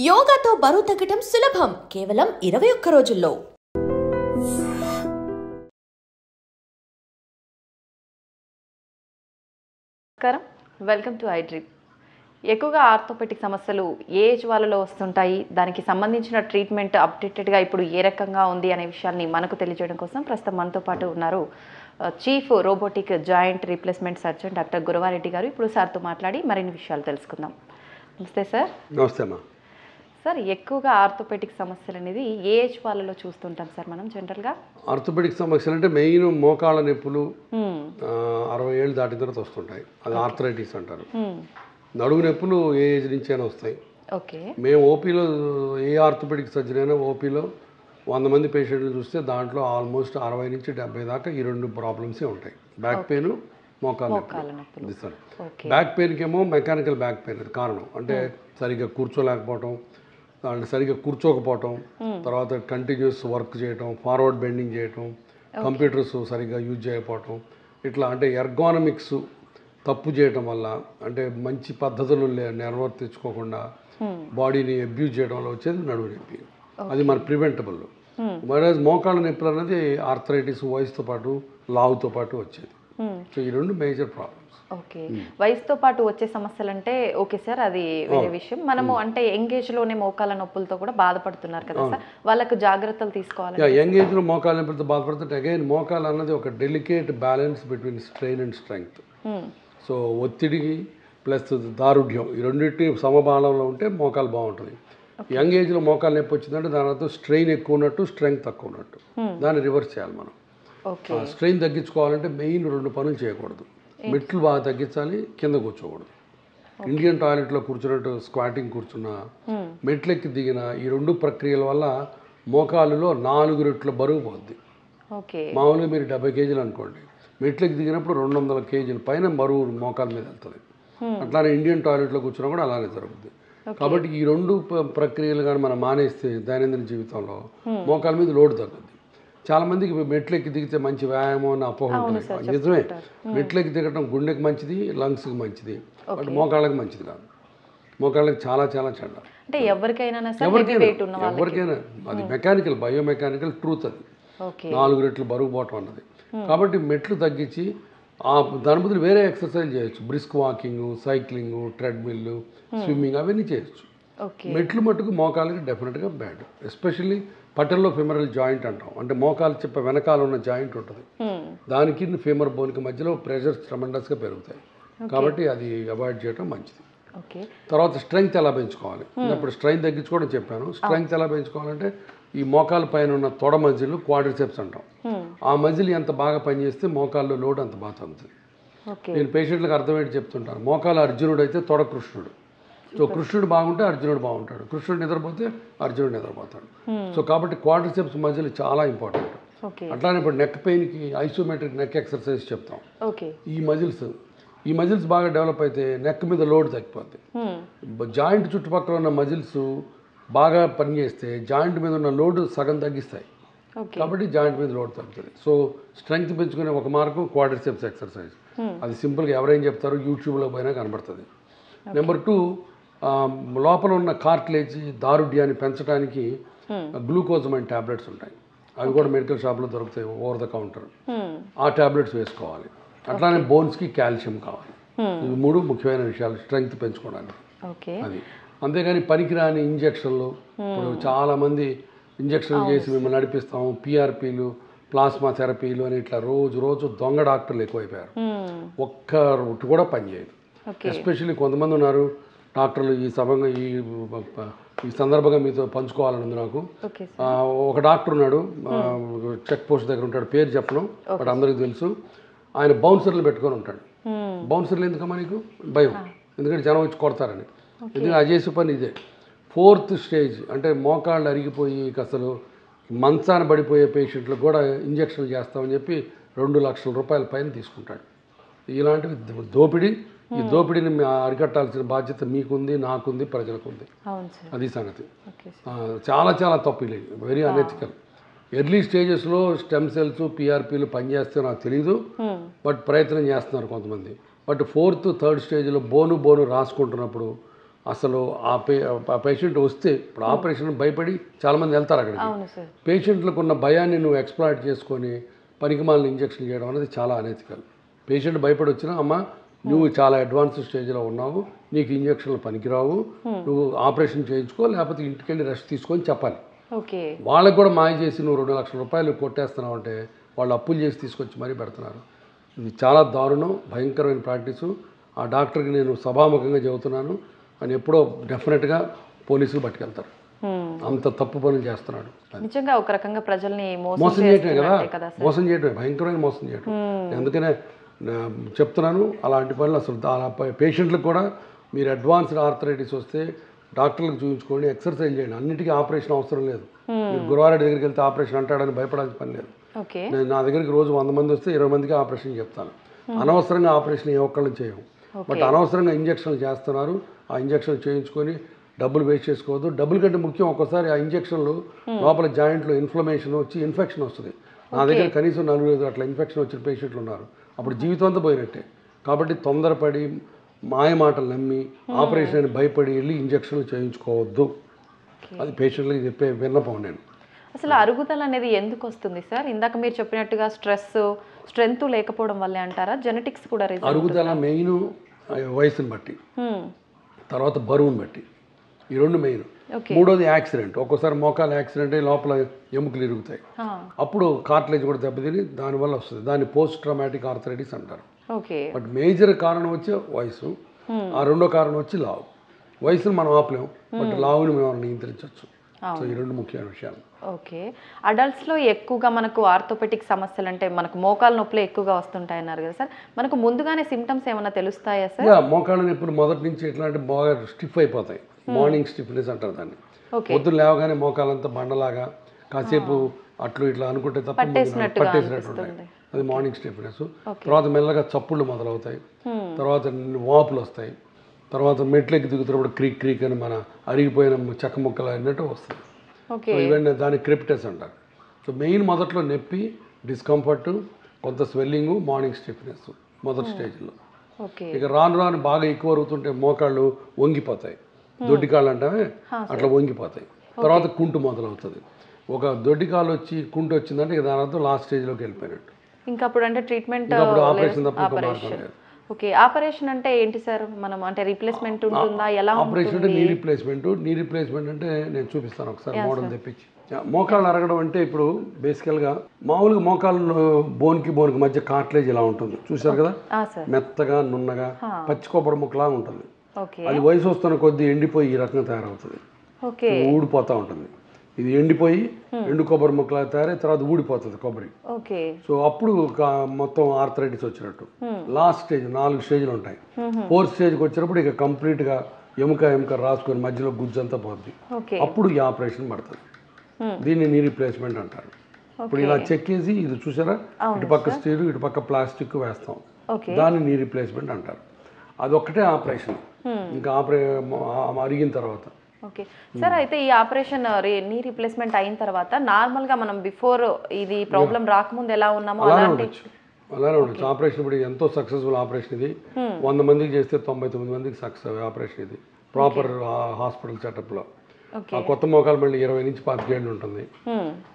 యోగాతో బరువు తగ్గటం సులభం కేవలం 21 రోజుల్లో. నమస్కారం, వెల్కమ్ టు ఐడ్రీమ్. ఎక్కువగా ఆర్థోపెటిక్ సమస్యలు ఏ ఏజ్ వాళ్ళలో వస్తుంటాయి, దానికి సంబంధించిన ట్రీట్మెంట్ అప్డేటెడ్గా ఇప్పుడు ఏ రకంగా ఉంది అనే విషయాన్ని మనకు తెలియజేయడం కోసం ప్రస్తుతం మనతో పాటు ఉన్నారు chief robotic joint replacement surgeon doctor Gurava Reddy గారు. ఇప్పుడు సార్తో మాట్లాడి మరిన్ని విషయాలు తెలుసుకుందాం. నమస్తే సార్. నమస్తే అమ్మా. సార్, ఎక్కువగా ఆర్థోపెటిక్ సమస్యలు అనేది ఏ ఏజ్ వాళ్ళలో చూస్తుంటాం సార్ మనం జనరల్గా? ఆర్థోపెడిక్ సమస్యలు అంటే మెయిన్ మోకాళ్ళ నొప్పులు 60 ఏళ్ళు దాటిన తర్వాత వస్తుంటాయి. అది ఆర్థరైటిస్ అంటారు. నడుము నొప్పులు ఏ ఏజ్ నుంచైనా వస్తాయి. ఓకే. మేము ఓపీలో ఏ ఆర్థోపెడిక్ సర్జరీ అయినా ఓపీలో 100 మంది పేషెంట్లు చూస్తే దాంట్లో ఆల్మోస్ట్ 60 నుంచి 70 దాకా ఈ రెండు ప్రాబ్లమ్సే ఉంటాయి. బ్యాక్ పెయిన్, మోకాళ్ళ నొప్పులు. సార్, బ్యాక్ పెయిన్కి ఏమో మెకానికల్ బ్యాక్ పెయిన్ అది కారణం. అంటే సరిగ్గా కూర్చోలేకపోవటం, అంటే సరిగ్గా కూర్చోకపోవటం, తర్వాత కంటిన్యూస్ వర్క్ చేయటం, ఫార్వర్డ్ బెండింగ్ చేయటం, కంప్యూటర్స్ సరిగ్గా యూజ్ చేయకపోవటం, ఇట్లా అంటే ఎర్గానమిక్స్ తప్పు చేయటం వల్ల, అంటే మంచి పద్ధతులు నిర్వర్తించుకోకుండా బాడీని అబ్యూజ్ చేయడం వల్ల వచ్చేది నడుము నొప్పి. అది మన ప్రివెంటబుల్. వైరస్ మోకాళ్ళ నొప్పులు అనేది ఆర్థరైటిస్ వయసుతో పాటు లావుతో పాటు వచ్చేది. సో ఈ రెండు మేజర్ ప్రాబ్లమ్స్. ఓకే. వయసుతో పాటు వచ్చే సమస్యలు అంటే ఓకే సార్, అది వేరే విషయం. మనము అంటే యంగ్ ఏజ్లోనే మోకాళ్ళ నొప్పులతో కూడా బాధపడుతున్నారు కదా సార్, వాళ్ళకు జాగ్రత్తలు తీసుకోవాలి. యంగ్ ఏజ్లో మోకాళ్ళ నొప్పులతో బాధపడుతుంటే అగైన్ మోకాళ్ళ అన్నది ఒక delicate balance between strain and strength. So ఒత్తిడికి ప్లస్ దారుఢ్యం ఈ రెండింటి సమబాలంలో ఉంటే మోకాలు బాగుంటుంది. యంగ్ ఏజ్లో మోకాలు నొప్పి వచ్చిందంటే దాని అర్థం స్ట్రెయిన్ ఎక్కువ ఉన్నట్టు, స్ట్రెంగ్త్ తక్కువ ఉన్నట్టు. దాన్ని రివర్స్ చేయాలి మనం. స్ట్రెయిన్ తగ్గించుకోవాలంటే మెయిన్ 2 పనులు చేయకూడదు. మెట్లు బాగా తగ్గించాలి, కింద కూర్చోకూడదు. ఇండియన్ టాయిలెట్లో కూర్చున్నట్టు స్క్వాటింగ్ కూర్చున్నా, మెట్లెక్కి దిగిన ఈ 2 ప్రక్రియల వల్ల మోకాలులో 4 రెట్ల బరువు పోద్ది. మామూలుగా మీరు 70 కేజీలు అనుకోండి, మెట్లెక్కి దిగినప్పుడు 200 కేజీల పైన బరువు మోకాల మీద వెళ్తుంది. అట్లానే ఇండియన్ టాయిలెట్లో కూర్చున్నా కూడా అలానే జరుగుతుంది. కాబట్టి ఈ 2 ప్రక్రియలు కానీ మనం మానేస్తే దైనందిన జీవితంలో మోకాల మీద లోడ్ తగ్గుద్ది. చాలామందికి మెట్లెక్కి దిగితే మంచి వ్యాయామం అని అపోహ ఉంటుంది. నిజమే, మెట్లెక్కి దిగటం గుండెకి మంచిది, లంగ్స్కి మంచిది, బట్ మోకాళ్ళకి మంచిది కాదు. మోకాళ్ళకి చాలా చాలా చెడ్డ. అంటే ఎవరికైనా అది మెకానికల్, బయోమెకానికల్ ట్రూత్. అది 4 రెట్లు బరువు పోవటం అన్నది. కాబట్టి మెట్లు తగ్గించి దాని బదులు వేరే ఎక్సర్సైజ్ చేయొచ్చు. Brisk walking, cycling, treadmill, swimming అవన్నీ చేయొచ్చు. మెట్లు మట్టుకు మోకాలకి డెఫినెట్గా బ్యాడ్. ఎస్పెషల్లీ పటల్లో ఫెమరల్ జాయింట్ అంటాం. అంటే మోకాలు చెప్పే వెనకాల ఉన్న జాయింట్ ఉంటుంది, దానికి ఫెమర్ బోన్కి మధ్యలో ప్రెషర్స్ ట్రమెండస్గా పెరుగుతాయి. కాబట్టి అది అవాయిడ్ చేయడం మంచిది. తర్వాత స్ట్రెంగ్త్ ఎలా పెంచుకోవాలి, ఇప్పుడు స్ట్రెంగ్త్ తగ్గించుకోవడం చెప్పాను. స్ట్రెంగ్త్ ఎలా పెంచుకోవాలంటే ఈ మోకాల పైన ఉన్న తొడ మజిల్, క్వాడ్రిసెప్స్ అంటాం. ఆ మజిల్ ఎంత బాగా పనిచేస్తే మోకాల్లో లోడ్ అంత బాగా తగ్గుతుంది. నేను పేషెంట్లకు అర్థమయ్యేది చెప్తుంటాను. మోకాలు అర్జునుడు అయితే తొడ కృష్ణుడు. సో కృష్ణుడు బాగుంటే అర్జునుడు బాగుంటాడు, కృష్ణుడు నిద్రపోతే అర్జునుడు నిద్రపోతాడు. సో కాబట్టి క్వాడ్రిసెప్స్ మజిల్ చాలా ఇంపార్టెంట్. అట్లానే ఇప్పుడు నెక్ పెయిన్కి ఐసోమెట్రిక్ నెక్ ఎక్సర్సైజ్ చెప్తాం. ఈ మజిల్స్ బాగా డెవలప్ అయితే నెక్ మీద లోడ్ తగ్గిపోద్ది. జాయింట్ చుట్టుపక్కల ఉన్న మజిల్స్ బాగా పనిచేస్తే జాయింట్ మీద ఉన్న లోడ్ సగం తగ్గిస్తాయి. కాబట్టి జాయింట్ మీద లోడ్ తగ్గుతుంది. సో స్ట్రెంగ్త్ పెంచుకునే ఒక మార్గం క్వాడ్రిసెప్స్ ఎక్సర్సైజ్. అది సింపుల్గా ఎవరైనా చెప్తారు, యూట్యూబ్లో పోయినా కనబడుతుంది. నెంబర్ 2, లోపల ఉన్న కార్టిలేజ్ దారుఢ్యాన్ని పెంచడానికి గ్లూకోజమైన్ ట్యాబ్లెట్స్ ఉంటాయి. అవి కూడా మెడికల్ షాప్లో దొరుకుతాయి, ఓవర్ ద కౌంటర్. ఆ ట్యాబ్లెట్స్ వేసుకోవాలి. అట్లానే బోన్స్కి కాల్షియం కావాలి. ఇవి 3 ముఖ్యమైన విషయాలు స్ట్రెంగ్త్ పెంచుకోవడానికి. అది అంతేగాని పనికిరాని ఇంజక్షన్లు, ఇప్పుడు చాలామంది ఇంజక్షన్లు చేసి మిమ్మల్ని నడిపిస్తాము, పిఆర్పీలు, ప్లాస్మా థెరపీలు అని ఇట్లా రోజు దొంగ డాక్టర్లు ఎక్కువైపోయారు. ఒక్క రూట్ కూడా పనిచేయదు. ఎస్పెషల్లీ కొంతమంది ఉన్నారు డాక్టర్లు. ఈ సందర్భంగా మీతో పంచుకోవాలని ఉంది నాకు. ఒక డాక్టర్ ఉన్నాడు, చెక్ పోస్ట్ దగ్గర ఉంటాడు, పేరు చెప్పడం, బట్ అందరికీ తెలుసు. ఆయన బౌన్సర్లు పెట్టుకొని ఉంటాడు. బౌన్సర్లు ఎందుకమ్మా నీకు భయం? ఎందుకంటే జనం వచ్చి కొడతారని. ఎందుకంటే అది చేసే పని ఇదే. 4th స్టేజ్ అంటే మోకాళ్ళు అరిగిపోయి అసలు మంచాన పడిపోయే పేషెంట్లకు కూడా ఇంజక్షన్లు చేస్తామని చెప్పి 2 లక్షల రూపాయల పైన తీసుకుంటాడు. ఇలాంటివి దోపిడీ. ఈ దోపిడీని అరికట్టాల్సిన బాధ్యత మీకుంది, నాకుంది, ప్రజలకు ఉంది. అది సంగతి. చాలా చాలా తప్పు. ఇది వెరీ అనెథికల్. ఎర్లీ స్టేజెస్లో స్టెమ్ సెల్స్, పిఆర్పీలు పనిచేస్తే నాకు తెలీదు, బట్ ప్రయత్నం చేస్తున్నారు కొంతమంది. బట్ 4th, 3rd స్టేజ్లో బోను రాసుకుంటున్నప్పుడు అసలు ఆ పేషెంట్ వస్తే ఇప్పుడు ఆపరేషన్ భయపడి చాలామంది వెళ్తారు అక్కడికి. అవును సార్. పేషెంట్లకు ఉన్న భయాన్ని నువ్వు ఎక్స్ప్లాయిట్ చేసుకొని పనికిమాలిన ఇంజక్షన్ చేయడం అనేది చాలా అనెతికల్. పేషెంట్ భయపడి వచ్చినా అమ్మ నువ్వు చాలా అడ్వాన్స్ స్టేజ్లో ఉన్నావు, నీకు ఇంజక్షన్లు పనికిరావు, నువ్వు ఆపరేషన్ చేయించుకో లేకపోతే ఇంటికి వెళ్ళి రెస్ట్ తీసుకొని చెప్పాలి. ఓకే. వాళ్ళకు కూడా మాయ చేసి నువ్వు 2 లక్షల రూపాయలు కొట్టేస్తున్నావు అంటే వాళ్ళు అప్పులు చేసి తీసుకొచ్చి మరీ పెడుతున్నారు. ఇది చాలా దారుణం, భయంకరమైన ప్రాక్టీసు. ఆ డాక్టర్కి నేను సభాముఖంగా చెబుతున్నాను అని ఎప్పుడో డెఫినెట్గా పోలీసులు పట్టుకెళ్తారు. అంత తప్పు పనులు చేస్తున్నాడు. నిజంగా ఒక రకంగా ప్రజల్ని మోసం చేయటమే కదా, మోసం చేయటమే, భయంకరమైన మోసం చేయటం. అందుకనే చెప్తున్నాను అలాంటి పనులు అసలు పేషెంట్లకు కూడా మీరు అడ్వాన్స్డ్ ఆర్థరైటిస్ వస్తే డాక్టర్లకు చూపించుకోండి, ఎక్సర్సైజ్ చేయండి. అన్నిటికీ ఆపరేషన్ అవసరం లేదు. మీరు గురువారెడ్డి దగ్గరికి వెళ్తే ఆపరేషన్ అంటాడని భయపడాల్సిన పని లేదు. నేను నా దగ్గరికి రోజు 100 మంది వస్తే 20 మందికి ఆపరేషన్ చెప్తాను. అనవసరంగా ఆపరేషన్ ఏ ఒక్కళ్ళు చేయము. బట్ అనవసరంగా ఇంజక్షన్లు చేస్తున్నారు. ఆ ఇంజక్షన్ చేయించుకొని డబ్బులు వేస్ట్ చేసుకోవద్దు. డబ్బుల కంటే ముఖ్యం ఒక్కోసారి ఆ ఇంజక్షన్లు లోపల జాయింట్లో ఇన్ఫ్లమేషన్ వచ్చి ఇన్ఫెక్షన్ వస్తుంది. నా దగ్గర కనీసం 4-5 అట్లా ఇన్ఫెక్షన్ వచ్చిన పేషెంట్లు ఉన్నారు. అప్పుడు జీవితం అంతా పోయినట్టే. కాబట్టి తొందరపడి మాయ మాటలు నమ్మి ఆపరేషన్ అని భయపడి వెళ్ళి ఇంజక్షన్లు చేయించుకోవద్దు. అది పేషెంట్లకి చెప్పే విన్నపం. నేను అసలు అరుగుదల అనేది ఎందుకు వస్తుంది సార్? ఇందాక మీరు చెప్పినట్టుగా స్ట్రెంత్ లేకపోవడం వల్లే అంటారా? జెనెటిక్స్ కూడా అరుగుదల మెయిన్ వయసుని బట్టి, తర్వాత బరువుని బట్టి, ఈ 2 మెయిన్. 3వది యాక్సిడెంట్. ఒక్కోసారి మోకాలు యాక్సిడెంట్ అయ్యి లోపల ఎముకలు ఇరుగుతాయి, అప్పుడు కార్టిలేజ్ కూడా దెబ్బతిని దానివల్ల వస్తుంది. దాన్ని పోస్ట్ ట్రామాటిక్ ఆర్థరైటిస్ అంటారు. బట్ మేజర్ కారణం వచ్చి వయసు, ఆ 2వ కారణం వచ్చి లావు. వయసును మనం ఆపలేము, బట్ లావుని మనం నియంత్రించవచ్చు. సో ఈ 2 ముఖ్యమైన విషయాలు. ఓకే. అడల్ట్స్లో ఎక్కువగా మనకు ఆర్థోపెటిక్ సమస్యలు అంటే మనకు మోకాలు నొప్పులు ఎక్కువగా వస్తుంటాయి అన్నారు కదా సార్, మనకు ముందుగానే సిమ్టమ్స్ ఏమైనా తెలుస్తాయా సార్? మోకాళ్ళ నొప్పులు మొదటి నుంచి ఎట్లా అంటే బాగా స్టిఫ్ అయిపోతాయి. మార్నింగ్ స్టిఫ్నెస్ అంటారు దాన్ని. పొద్దున్న లేవగానే మోకాలంతా బండలాగా కాసేపు అట్లు ఇట్లా అనుకుంటే తప్ప పట్టేసినట్టు ఉంటాయి. అది మార్నింగ్ స్టిఫ్నెస్. తర్వాత మెల్లగా చప్పుళ్ళు మొదలవుతాయి, తర్వాత వాపులు వస్తాయి, తర్వాత మెట్లెక్కి దిగుతున్నప్పుడు క్రీక్ క్రీక్ అని మన అరిగిపోయిన చెక్క ముక్కలు అన్నట్టు వస్తుంది. సో ఇవన్నీ దాన్ని క్రిప్టెస్ అంటారు. సో మెయిన్ మొదట్లో నొప్పి, డిస్కంఫర్ట్, కొంత స్వెల్లింగ్, మార్నింగ్ స్టిఫ్నెస్ మొదటి స్టేజ్లో. ఇక రాను రాను బాగా ఎక్కువ అవుతుంటే మోకాళ్ళు వంగిపోతాయి, దొడ్డికాళ్ళు అంటామే అట్లా వంగిపోతాయి. తర్వాత కుంటు మొదలవుతుంది. ఒక దొడ్డికాలు వచ్చి కుంటు వచ్చిందంటే ఇక దాని అర్థం లాస్ట్ స్టేజ్లోకి వెళ్ళిపోయినట్టు. ఇంకా అప్పుడు అంటే ట్రీట్మెంట్ ఆపరేషన్ తప్ప మార్గం లేదు. ఓకే. ఆపరేషన్ అంటే ఏంటి సార్? మనం అంటే రీప్లేస్మెంట్ ఉంటుందా? ఎలా ఆపరేషన్ అంటే నీ రీప్లేస్మెంట్ అంటే నేను చూపిస్తాను ఒకసారి మోడల్ తెప్పించి. మోకాళ్ళు అరగడం అంటే ఇప్పుడు బేసికల్గా మామూలుగా మోకాళ్ళు బోన్కి మధ్య కార్టిలేజ్ ఇలా ఉంటుంది చూసారు కదా, మెత్తగా నున్నగా పచ్చి కొబ్బరి ముక్కలా ఉంటుంది. అది వయసు వస్తున్న కొద్దీ ఎండిపోయి ఈ రకంగా తయారవుతుంది, ఊడిపోతూ ఉంటుంది. ఇది ఎండిపోయి ఎండు కొబ్బరి ముక్కలా తయారై తర్వాత ఊడిపోతుంది కొబ్బరి. సో అప్పుడు మొత్తం ఆర్థరైటిస్ వచ్చినట్టు. లాస్ట్ స్టేజ్ 4 స్టేజ్లు ఉంటాయి. 4th స్టేజ్కి వచ్చినప్పుడు ఇక కంప్లీట్గా ఎముక రాసుకొని మధ్యలో గుజ్జంతా పోద్ది. అప్పుడు ఈ ఆపరేషన్ పడుతుంది. దీన్ని నీ రీప్లేస్మెంట్ అంటారు. ఇప్పుడు ఇలా చెక్కేసి ఇది చూసారా, ఇటుపక్క స్టీల్ ఇటుపక్క ప్లాస్టిక్ వేస్తాం, దాన్ని నీ రీప్లేస్మెంట్ అంటారు. అదొక్కటే ఆపరేషన్. ఇంకా అరిగిన తర్వాత ఓకే సార్. అయితే ఈ ఆపరేషన్ నీ రీప్లేస్మెంట్ అయిన తర్వాత నార్మల్గా మనం బిఫోర్ ఇది ప్రాబ్లం రాకముందు ఎలా ఉన్నామో అలానే ఉండొచ్చు. ఆపరేషన్ ఇప్పుడు ఎంతో సక్సెస్ఫుల్ ఆపరేషన్ ఇది. 100 మందికి చేస్తే 99 మందికి సక్సెస్ ఆపరేషన్ ఇది ప్రాపర్ హాస్పిటల్ సెటప్లో. ఆ కొత్త మోకాలు మళ్ళీ 20 నుంచి 25 ఏళ్ళు ఉంటుంది.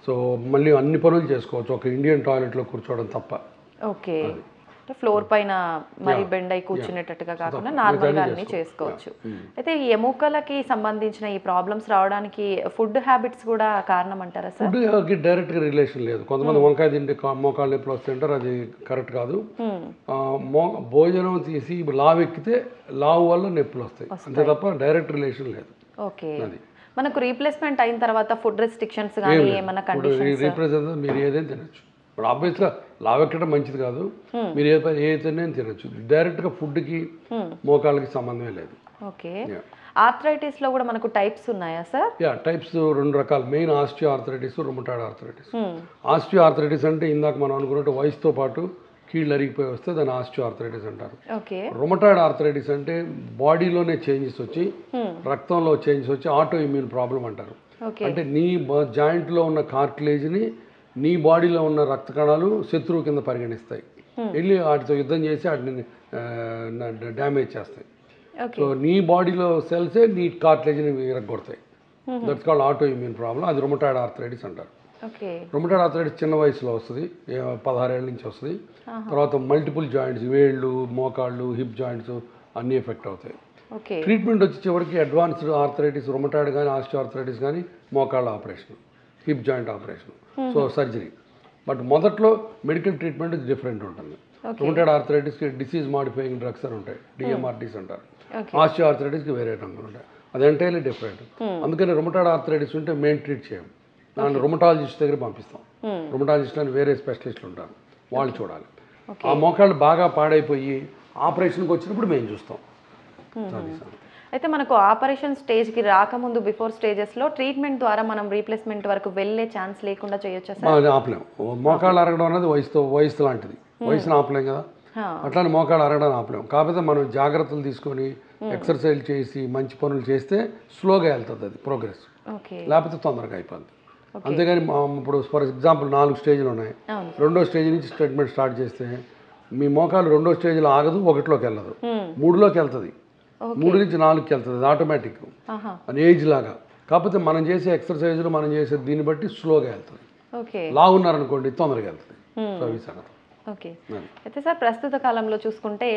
సో మళ్ళీ అన్ని పనులు చేసుకోవచ్చు ఒక ఇండియన్ టాయిలెట్లో కూర్చోవడం తప్ప. ఓకే. ఫ్లోర్ పైన మరి బెండ్ అయి కూర్చునేటట్టుగా కాకుండా నార్మల్గా అన్ని చేసుకోవచ్చు. అయితే ఈ ఎముకలకి సంబంధించిన ఈ ప్రాబ్లమ్స్ రావడానికి ఫుడ్ హ్యాబిట్స్ కూడా కారణం అంటారా సార్? ఫుడ్కి డైరెక్ట్గా రిలేషన్ లేదు. కొంతమంది వంకాయ తింటే మోకాళ్ళ నొప్పులు వస్తుంటారు, అది కరెక్ట్ కాదు. భోజనం తీసి లావు ఎక్కితే లావు వల్ల నొప్పులు వస్తాయి, అంతే తప్ప డైరెక్ట్ రిలేషన్ లేదు. ఓకే. మనకు రీప్లేస్మెంట్ అయిన తర్వాత ఫుడ్ రెస్ట్రిక్షన్స్ కానీ ఏమైనా కండిషన్స్? రీప్లేస్మెంట్ మీరు ఏదైనా తినచ్చు. ఇప్పుడు ఆబ్వియస్గా లావు ఎక్కడం మంచిది కాదు, మీరు ఏదైనా తినచ్చు. డైరెక్ట్గా ఫుడ్కి మోకాళ్ళకి సంబంధమే లేదు. ఓకే. ఆర్థరైటిస్లో కూడా మనకు టైప్స్ ఉన్నాయా సార్? టైప్స్ 2 రకాలు. Main osteo arthritis, rheumatoid arthritis. Osteo arthritis అంటే ఇందాక మనం అనుకున్నట్టు వయసుతో పాటు కీళ్ళు అరిగిపోయి వస్తే దాన్ని ఆస్టియో ఆర్థరైటిస్ అంటారు. రుమటాయిడ్ ఆర్థరైటిస్ అంటే బాడీలోనే చేంజెస్ వచ్చి రక్తంలో చేంజెస్ వచ్చి ఆటో ఇమ్యూన్ ప్రాబ్లం అంటారు. అంటే నీ జాయింట్లో ఉన్న కార్టిలేజ్ని నీ బాడీలో ఉన్న రక్త కణాలు శత్రువు కింద పరిగణిస్తాయి, వెళ్ళి వాటితో యుద్ధం చేసి వాటిని డ్యామేజ్ చేస్తాయి. ఓకే సో నీ బాడీలో సెల్సే నీ కార్టిలేజ్ని విరగొడతాయి. That's called autoimmune problem. అది రొమటాయిడ్ ఆర్థరైటిస్ అంటారు. ఓకే రొమటాయిడ్ ఆర్థరైటిస్ చిన్న వయసులో వస్తుంది, 16 ఏళ్ళ నుంచి వస్తుంది. తర్వాత మల్టిపుల్ జాయింట్స్, వేళ్ళు, మోకాళ్ళు, హిప్ జాయింట్స్ అన్నీ ఎఫెక్ట్ అవుతాయి. ఓకే ట్రీట్మెంట్ వచ్చి చివరికి అడ్వాన్స్డ్ ఆర్థరైటిస్, రొమటాయిడ్ కానీ ఆస్టియో ఆర్థరైటిస్ కానీ మోకాళ్ళ operation, hip joint operation, so surgery. But మొదట్లో మెడికల్ ట్రీట్మెంట్ డిఫరెంట్ ఉంటుంది. రొమటాయిడ్ ఆర్థరైటిస్కి డిసీజ్ మాడిఫైయింగ్ డ్రగ్స్ అని ఉంటాయి, డిఎంఆర్టీస్ అంటారు. ఆస్టియో ఆర్థరైటిస్కి వేరే రంగులు ఉంటాయి. అది ఎంటైర్లీ డిఫరెంట్. అందుకని రొమటాయిడ్ ఆర్థరైటిస్ ఉంటే మేము ట్రీట్ చేయం, దాన్ని రొమటాలజిస్ట్ దగ్గర పంపిస్తాం. రొమటాలజిస్ట్ అని వేరే స్పెషలిస్టులు ఉంటారు, వాళ్ళు చూడాలి. ఆ మోకాళ్ళు బాగా పాడైపోయి ఆపరేషన్కి వచ్చినప్పుడు మేము చూస్తాం. అయితే మనకు ఆపరేషన్ స్టేజ్కి రాకముందు బిఫోర్ స్టేజెస్లో ట్రీట్మెంట్ ద్వారా మనం రీప్లేస్మెంట్ వరకు వెళ్ళే ఛాన్స్ లేకుండా చేయొచ్చా సార్? ఆపలేం. మోకాళ్ళు అరగడం అనేది వయసు లాంటిది, వయసును ఆపలేం కదా. అట్లానే మోకాళ్ళు అరగడం ఆపలేం. కాకపోతే మనం జాగ్రత్తలు తీసుకొని ఎక్సర్సైజ్ చేసి మంచి పనులు చేస్తే స్లోగా వెళ్తుంది అది ప్రోగ్రెస్, లేకపోతే తొందరగా అయిపోద్ది. అంతేగాని ఇప్పుడు ఫర్ ఎగ్జాంపుల్ 4 స్టేజ్లు ఉన్నాయి, 2వ స్టేజ్ నుంచి ట్రీట్మెంట్ స్టార్ట్ చేస్తే మీ మోకాలు 2వ స్టేజ్లో ఆగదు, 1లోకి వెళ్ళదు, 3లోకి వెళ్తుంది, 3 నుంచి 4కి వెళ్తుంది. అది ఆటోమేటిక్ అని ఏజ్ లాగా. కాకపోతే మనం చేసే ఎక్సర్సైజ్లు మనం చేసే దీన్ని బట్టి స్లోగా వెళ్తుంది. లాగున్నారనుకోండి తొందరగా వెళ్తుంది. సో అవి సంగతి. ఓకే. అయితే సార్ ప్రస్తుత కాలంలో చూసుకుంటే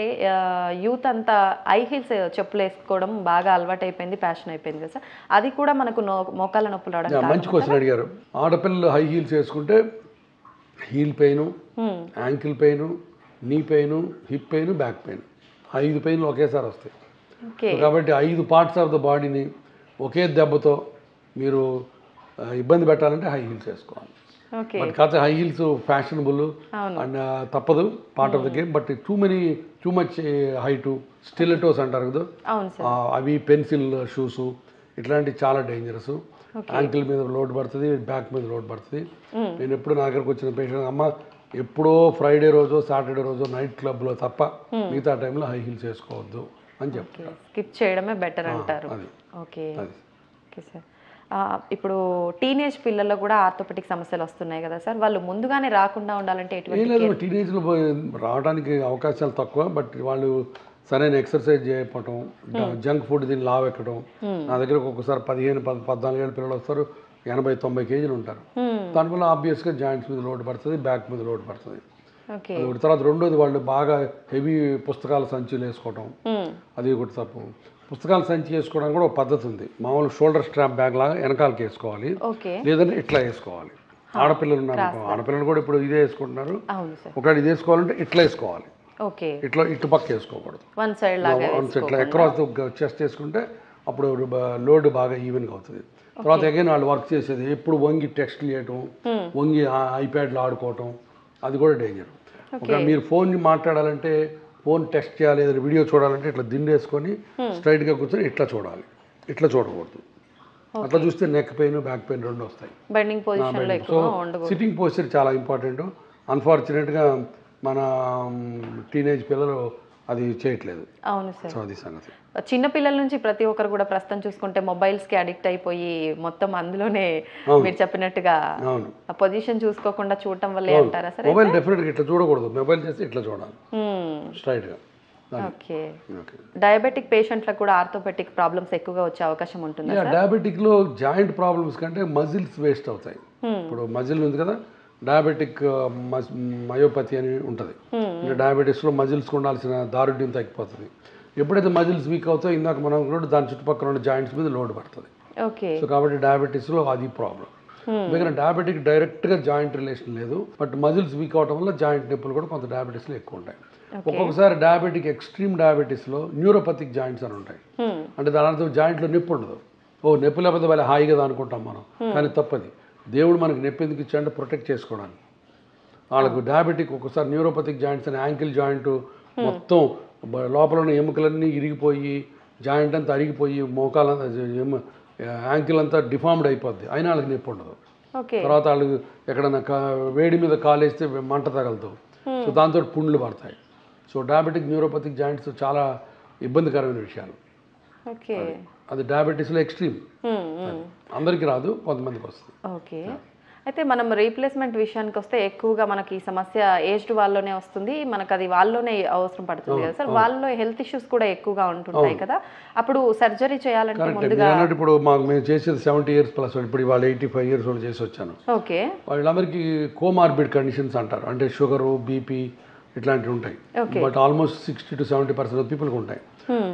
యూత్ అంతా హై హీల్స్ చెప్పులు వేసుకోవడం బాగా అలవాటు అయిపోయింది, ప్యాషన్ అయిపోయింది కదా సార్. అది కూడా మనకు మోకాళ్ళ నొప్పులు రావడం. మంచి క్వశ్చన్ అడిగారు. ఆడపిల్లలు హై హీల్స్ వేసుకుంటే heel pain, ankle pain, knee pain, hip pain, back pain, 5 పెయిన్లు ఒకేసారి వస్తాయి. కాబట్టి 5 పార్ట్స్ ఆఫ్ ద బాడీని ఒకే దెబ్బతో మీరు ఇబ్బంది పెట్టాలంటే హై హీల్స్ వేసుకోవాలి. బట్ కాకపోతే హై హీల్స్ ఫ్యాషనబుల్ అండ్ తప్పదు, part of the game. But too much height stilettos అంటారు కదా, అవి పెన్సిల్ షూస్ ఇట్లాంటివి చాలా డేంజరస్. యాంకిల్ మీద లోడ్ పడుతుంది, బ్యాక్ మీద లోడ్ పడుతుంది. నేను ఎప్పుడు నా దగ్గరకు వచ్చిన పేషెంట్, అమ్మ ఎప్పుడో ఫ్రైడే రోజు సాటర్డే రోజు నైట్ క్లబ్లో తప్ప మిగతా టైంలో హై హీల్స్ వేసుకోవద్దు అని చెప్తారు. స్కిప్ చేయడమే బెటర్ అంటారు. Okay okay sir. ఇప్పుడు టీనేజ్ పిల్లల్లో కూడా ఆర్థోపెటిక్ సమస్యలు వస్తున్నాయి కదా సార్, వాళ్ళు ముందుగానే రాకుండా ఉండాలంటే ఎటువంటి? టీనేజ్లో రావడానికి అవకాశాలు తక్కువ. బట్ వాళ్ళు సరైన ఎక్సర్సైజ్ చేయకపోవటం, జంక్ ఫుడ్ దీన్ని లావెక్కడం. నా దగ్గరకు ఒక్కసారి 15-14 ఏళ్ళ పిల్లలు వస్తారు, 80-90 కేజీలు ఉంటారు. దానివల్ల ఆబ్వియస్గా జాయింట్స్ మీద లోడ్ పడుతుంది, బ్యాక్ మీద లోడ్ పడుతుంది. తర్వాత రెండోది వాళ్ళు బాగా హెవీ పుస్తకాల సంచులు వేసుకోవటం, అది ఒకటి తప్పు. పుస్తకాల సంచి వేసుకోవడానికి కూడా ఒక పద్ధతి ఉంది. మామూలు షోల్డర్ స్ట్రాప్ బ్యాగ్ లాగా వెనకాలకి వేసుకోవాలి, లేదంటే ఇట్లా వేసుకోవాలి. ఆడపిల్లలు ఉన్నారు, ఆడపిల్లలు కూడా ఇప్పుడు ఇదే వేసుకుంటున్నారు. ఒకవేళ ఇది వేసుకోవాలంటే ఇట్లా వేసుకోవాలి, ఇటు పక్క వేసుకోకూడదు. ఇట్లా అక్రాస్ చెస్ట్ వేసుకుంటే అప్పుడు లోడ్ బాగా ఈవెన్గా అవుతుంది. తర్వాత అగైన్ వాళ్ళు వర్క్ చేసేది ఎప్పుడు వంగి టెక్స్ట్ చేయటం, వంగి ఐప్యాడ్లో ఆడుకోవటం, అది కూడా డేంజర్. ఒక మీరు ఫోన్ మాట్లాడాలంటే, ఫోన్ టెక్స్ట్ చేయాలి, ఏదైనా వీడియో చూడాలంటే ఇట్లా దిండేసుకొని స్ట్రైట్గా కూర్చొని ఇట్లా చూడాలి, ఇట్లా చూడకూడదు. అట్లా చూస్తే నెక్ పెయిన్, బ్యాక్ పెయిన్ 2 వస్తాయి. సో సిట్టింగ్ పోస్చర్ చాలా ఇంపార్టెంట్. అన్ఫార్చునేట్గా మన టీనేజ్ పిల్లలు అది చేయట్లేదు. అవును సార్. సో అది సంగతి. చిన్న పిల్లల నుంచి ప్రతి ఒక్కరు కూడా ప్రస్తుతం చూసుకుంటే మొబైల్స్కి అడిక్ట్ అయిపోయి మొత్తం అందులోనే మీరు చెప్పినట్టుగా ఆ పొజిషన్ చూసుకోకుండా చూడటం వల్లే అంటారా సార్? మొబైల్ డెఫినెట్గా ఇట్లా చూడకూడదు, మొబైల్ చేస్తే ఇట్లా చూడాలి స్ట్రైట్గా. ఓకే. డయాబెటిక్ పేషెంట్లకు కూడా ఆర్థోపెటిక్ ప్రాబ్లమ్స్ ఎక్కువగా వచ్చే అవకాశం ఉంటుంది. డయాబెటిక్లో జాయింట్ ప్రాబ్లమ్స్ కంటే మజిల్స్ వేస్ట్ అవుతాయి. ఇప్పుడు మజిల్ ఉంది కదా, డయాబెటిక్ మయోపతి అని ఉంటుంది. డయాబెటీస్లో మజిల్స్కి ఉండాల్సిన దారుఢ్యం తగ్గిపోతుంది. ఎప్పుడైతే మజిల్స్ వీక్ అవుతాయో ఇందాక మనం కూడా దాని చుట్టుపక్కల ఉన్న జాయింట్స్ మీద లోడ్ పడుతుంది. సో కాబట్టి డయాబెటీస్లో అది ప్రాబ్లం. ఎందుకంటే డయాబెటిక్ డైరెక్ట్గా జాయింట్ రిలేషన్ లేదు, బట్ మజిల్స్ వీక్ అవడం వల్ల జాయింట్ నొప్పులు కూడా కొంత డయాబెటీస్లో ఎక్కువ ఉంటాయి. ఒక్కొక్కసారి డయాబెటిక్ ఎక్స్ట్రీమ్ డయాబెటీస్లో న్యూరోపతిక్ జాయింట్స్ అని ఉంటాయి. అంటే దాని అర్థం జాయింట్లో నొప్పి ఉండదు. నొప్పి లేకపోతే వాళ్ళ హాయిగా అనుకుంటాం మనం, కానీ తప్పది. దేవుడు మనకి నొప్పి ఎందుకు ఇచ్చాడంటే ప్రొటెక్ట్ చేసుకోవడానికి. వాళ్ళకు డయాబెటిక్ ఒక్కసారి న్యూరోపతిక్ జాయింట్స్ అని యాంకిల్ జాయింట్ మొత్తం లోపల ఉన్న ఎముకలన్నీ ఇరిగిపోయి, జాయింట్ అంతా అరిగిపోయి, మోకాలంతా యాంకిల్ అంతా డిఫార్మ్డ్ అయిపోద్ది, అయినా వాళ్ళకి నొప్పి ఉండదు. తర్వాత వాళ్ళు ఎక్కడన్నా వేడి మీద కాలేస్తే మంట తగలదు, సో దాంతో పుండ్లు పడతాయి. సో డయాబెటిక్ న్యూరోపతిక్ జాయింట్స్ చాలా ఇబ్బందికరమైన విషయాలు. ఓకే. అది డయాబెటీస్లో ఎక్స్ట్రీమ్, అందరికీ రాదు, కొంతమందికి వస్తుంది. ఓకే. అయితే మనం రీప్లేస్మెంట్ విషయానికి వస్తే ఎక్కువగా మనకి ఈ సమస్య ఏజ్డ్ వాళ్ళలోనే వస్తుంది, మనకు అది వాళ్ళలోనే అవసరం పడుతుంది కదా సార్. వాళ్ళలో హెల్త్ ఇష్యూస్ కూడా ఎక్కువగా ఉంటుంటాయి కదా, అప్పుడు సర్జరీ చేయాలంటే ముందుగా ఇప్పుడు మేము చేసేది 70 years ప్లస్, ఇప్పుడు ఇవాళ 85 years వాళ్ళు చేసి వచ్చాను. ఓకే, వాళ్ళందరికీ కోమార్బిడ్ కండిషన్స్ అంటారు, అంటే షుగరు, బీపీ ఇట్లాంటివి ఉంటాయి. బట్ ఆల్మోస్ట్ 60 to 70% పీపుల్కి ఉంటాయి.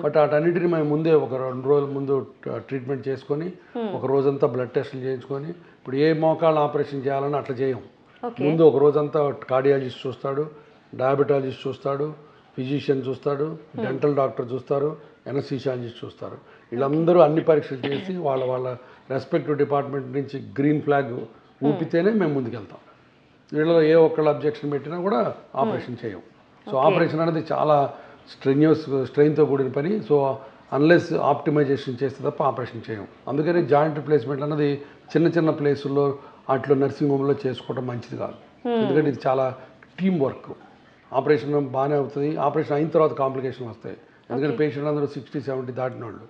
బట్ వాటన్నిటిని మేము ముందే ఒక 2 రోజుల ముందు ట్రీట్మెంట్ చేసుకొని ఒక రోజంతా బ్లడ్ టెస్టులు చేయించుకొని, ఇప్పుడు ఏ మోకాళ్ళ ఆపరేషన్ చేయాలని అట్లా చేయం. ముందు ఒక రోజంతా కార్డియాలజిస్ట్ చూస్తాడు, డయాబెటాలజిస్ట్ చూస్తాడు, ఫిజిషియన్ చూస్తాడు, డెంటల్ డాక్టర్ చూస్తారు, ఎనస్థీషియాలజిస్ట్ చూస్తారు. వీళ్ళందరూ అన్ని పరీక్షలు చేసి వాళ్ళ వాళ్ళ రెస్పెక్టివ్ డిపార్ట్మెంట్ నుంచి గ్రీన్ ఫ్లాగ్ ఊపితేనే మేము ముందుకెళ్తాం. వీళ్ళలో ఏ ఒక్కళ్ళు అబ్జెక్షన్ పెట్టినా కూడా ఆపరేషన్ చేయం. సో ఆపరేషన్ అనేది చాలా స్ట్రెయిన్తో కూడిన పని. సో అన్లెస్ ఆప్టిమైజేషన్ చేస్తే తప్ప ఆపరేషన్ చేయం. అందుకని జాయింట్ రిప్లేస్మెంట్ అన్నది చిన్న చిన్న ప్లేసుల్లో అట్లా నర్సింగ్ హోమ్లో చేసుకోవడం మంచిది కాదు. ఎందుకంటే ఇది చాలా టీం వర్క్. ఆపరేషన్ బాగానే అవుతుంది, ఆపరేషన్ అయిన తర్వాత కాంప్లికేషన్ వస్తాయి. ఎందుకంటే పేషెంట్ అందరూ 60-70 దాటిన వాళ్ళు.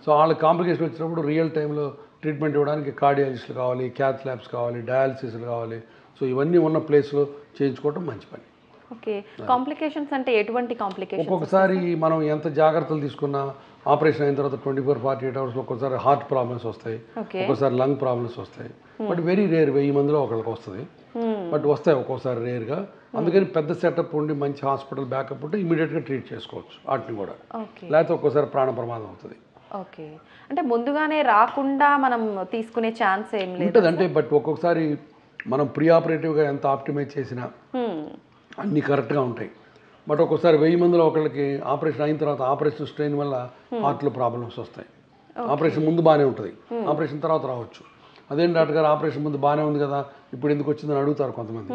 సో వాళ్ళకి కాంప్లికేషన్ వచ్చినప్పుడు రియల్ టైంలో ట్రీట్మెంట్ ఇవ్వడానికి కార్డియాలజిస్టులు కావాలి, క్యాత్ ల్యాబ్స్ కావాలి, డయాలసిస్లు కావాలి. సో ఇవన్నీ ఉన్న ప్లేస్లో చేయించుకోవడం మంచి పని. ఓకే, కాంప్లికేషన్స్ అంటే ఎటువంటి కాంప్లికేషన్స్? ఒక్కొక్కసారి మనం ఎంత జాగ్రత్తలు తీసుకున్నా ఆపరేషన్ అయిన తర్వాత 24-48 hours ఒక్కొక్కసారి హార్ట్ ప్రాబ్లమ్స్ వస్తాయి, ఒక్కొక్కసారి లంగ్ ప్రాబ్లమ్స్ వస్తాయి. బట్ వెరీ రేర్, 1000 మందిలో ఒకరికి వస్తుంది. బట్ వస్తాయి ఒక్కోసారి రేర్గా. అందుకని పెద్ద సెటప్ ఉండి మంచి హాస్పిటల్ బ్యాకప్ ఉంటే ఇమీడియట్గా ట్రీట్ చేసుకోవచ్చు వాటిని కూడా. లేకపోతే ఒక్కోసారి ప్రాణ ప్రమాదం అవుతుంది. ఓకే, అంటే ముందుగానే రాకుండా మనం తీసుకునే ఛాన్స్ ఏం లేదు ఉంటుంది అంటే. బట్ ఒక్కొక్కసారి మనం ప్రీ ఆపరేటివ్గా ఎంత ఆప్టిమైజ్ చేసినా అన్నీ కరెక్ట్గా ఉంటాయి. బట్ ఒక్కోసారి 1000 మందిలో ఒకళ్ళకి ఆపరేషన్ అయిన తర్వాత ఆపరేషన్ స్ట్రెయిన్ వల్ల హార్ట్లో ప్రాబ్లమ్స్ వస్తాయి. ఆపరేషన్ ముందు బాగానే ఉంటుంది, ఆపరేషన్ తర్వాత రావచ్చు. అదేం డాక్టర్ గారు ఆపరేషన్ ముందు బాగానే ఉంది కదా, ఇప్పుడు ఎందుకు వచ్చిందని అడుగుతారు కొంతమంది.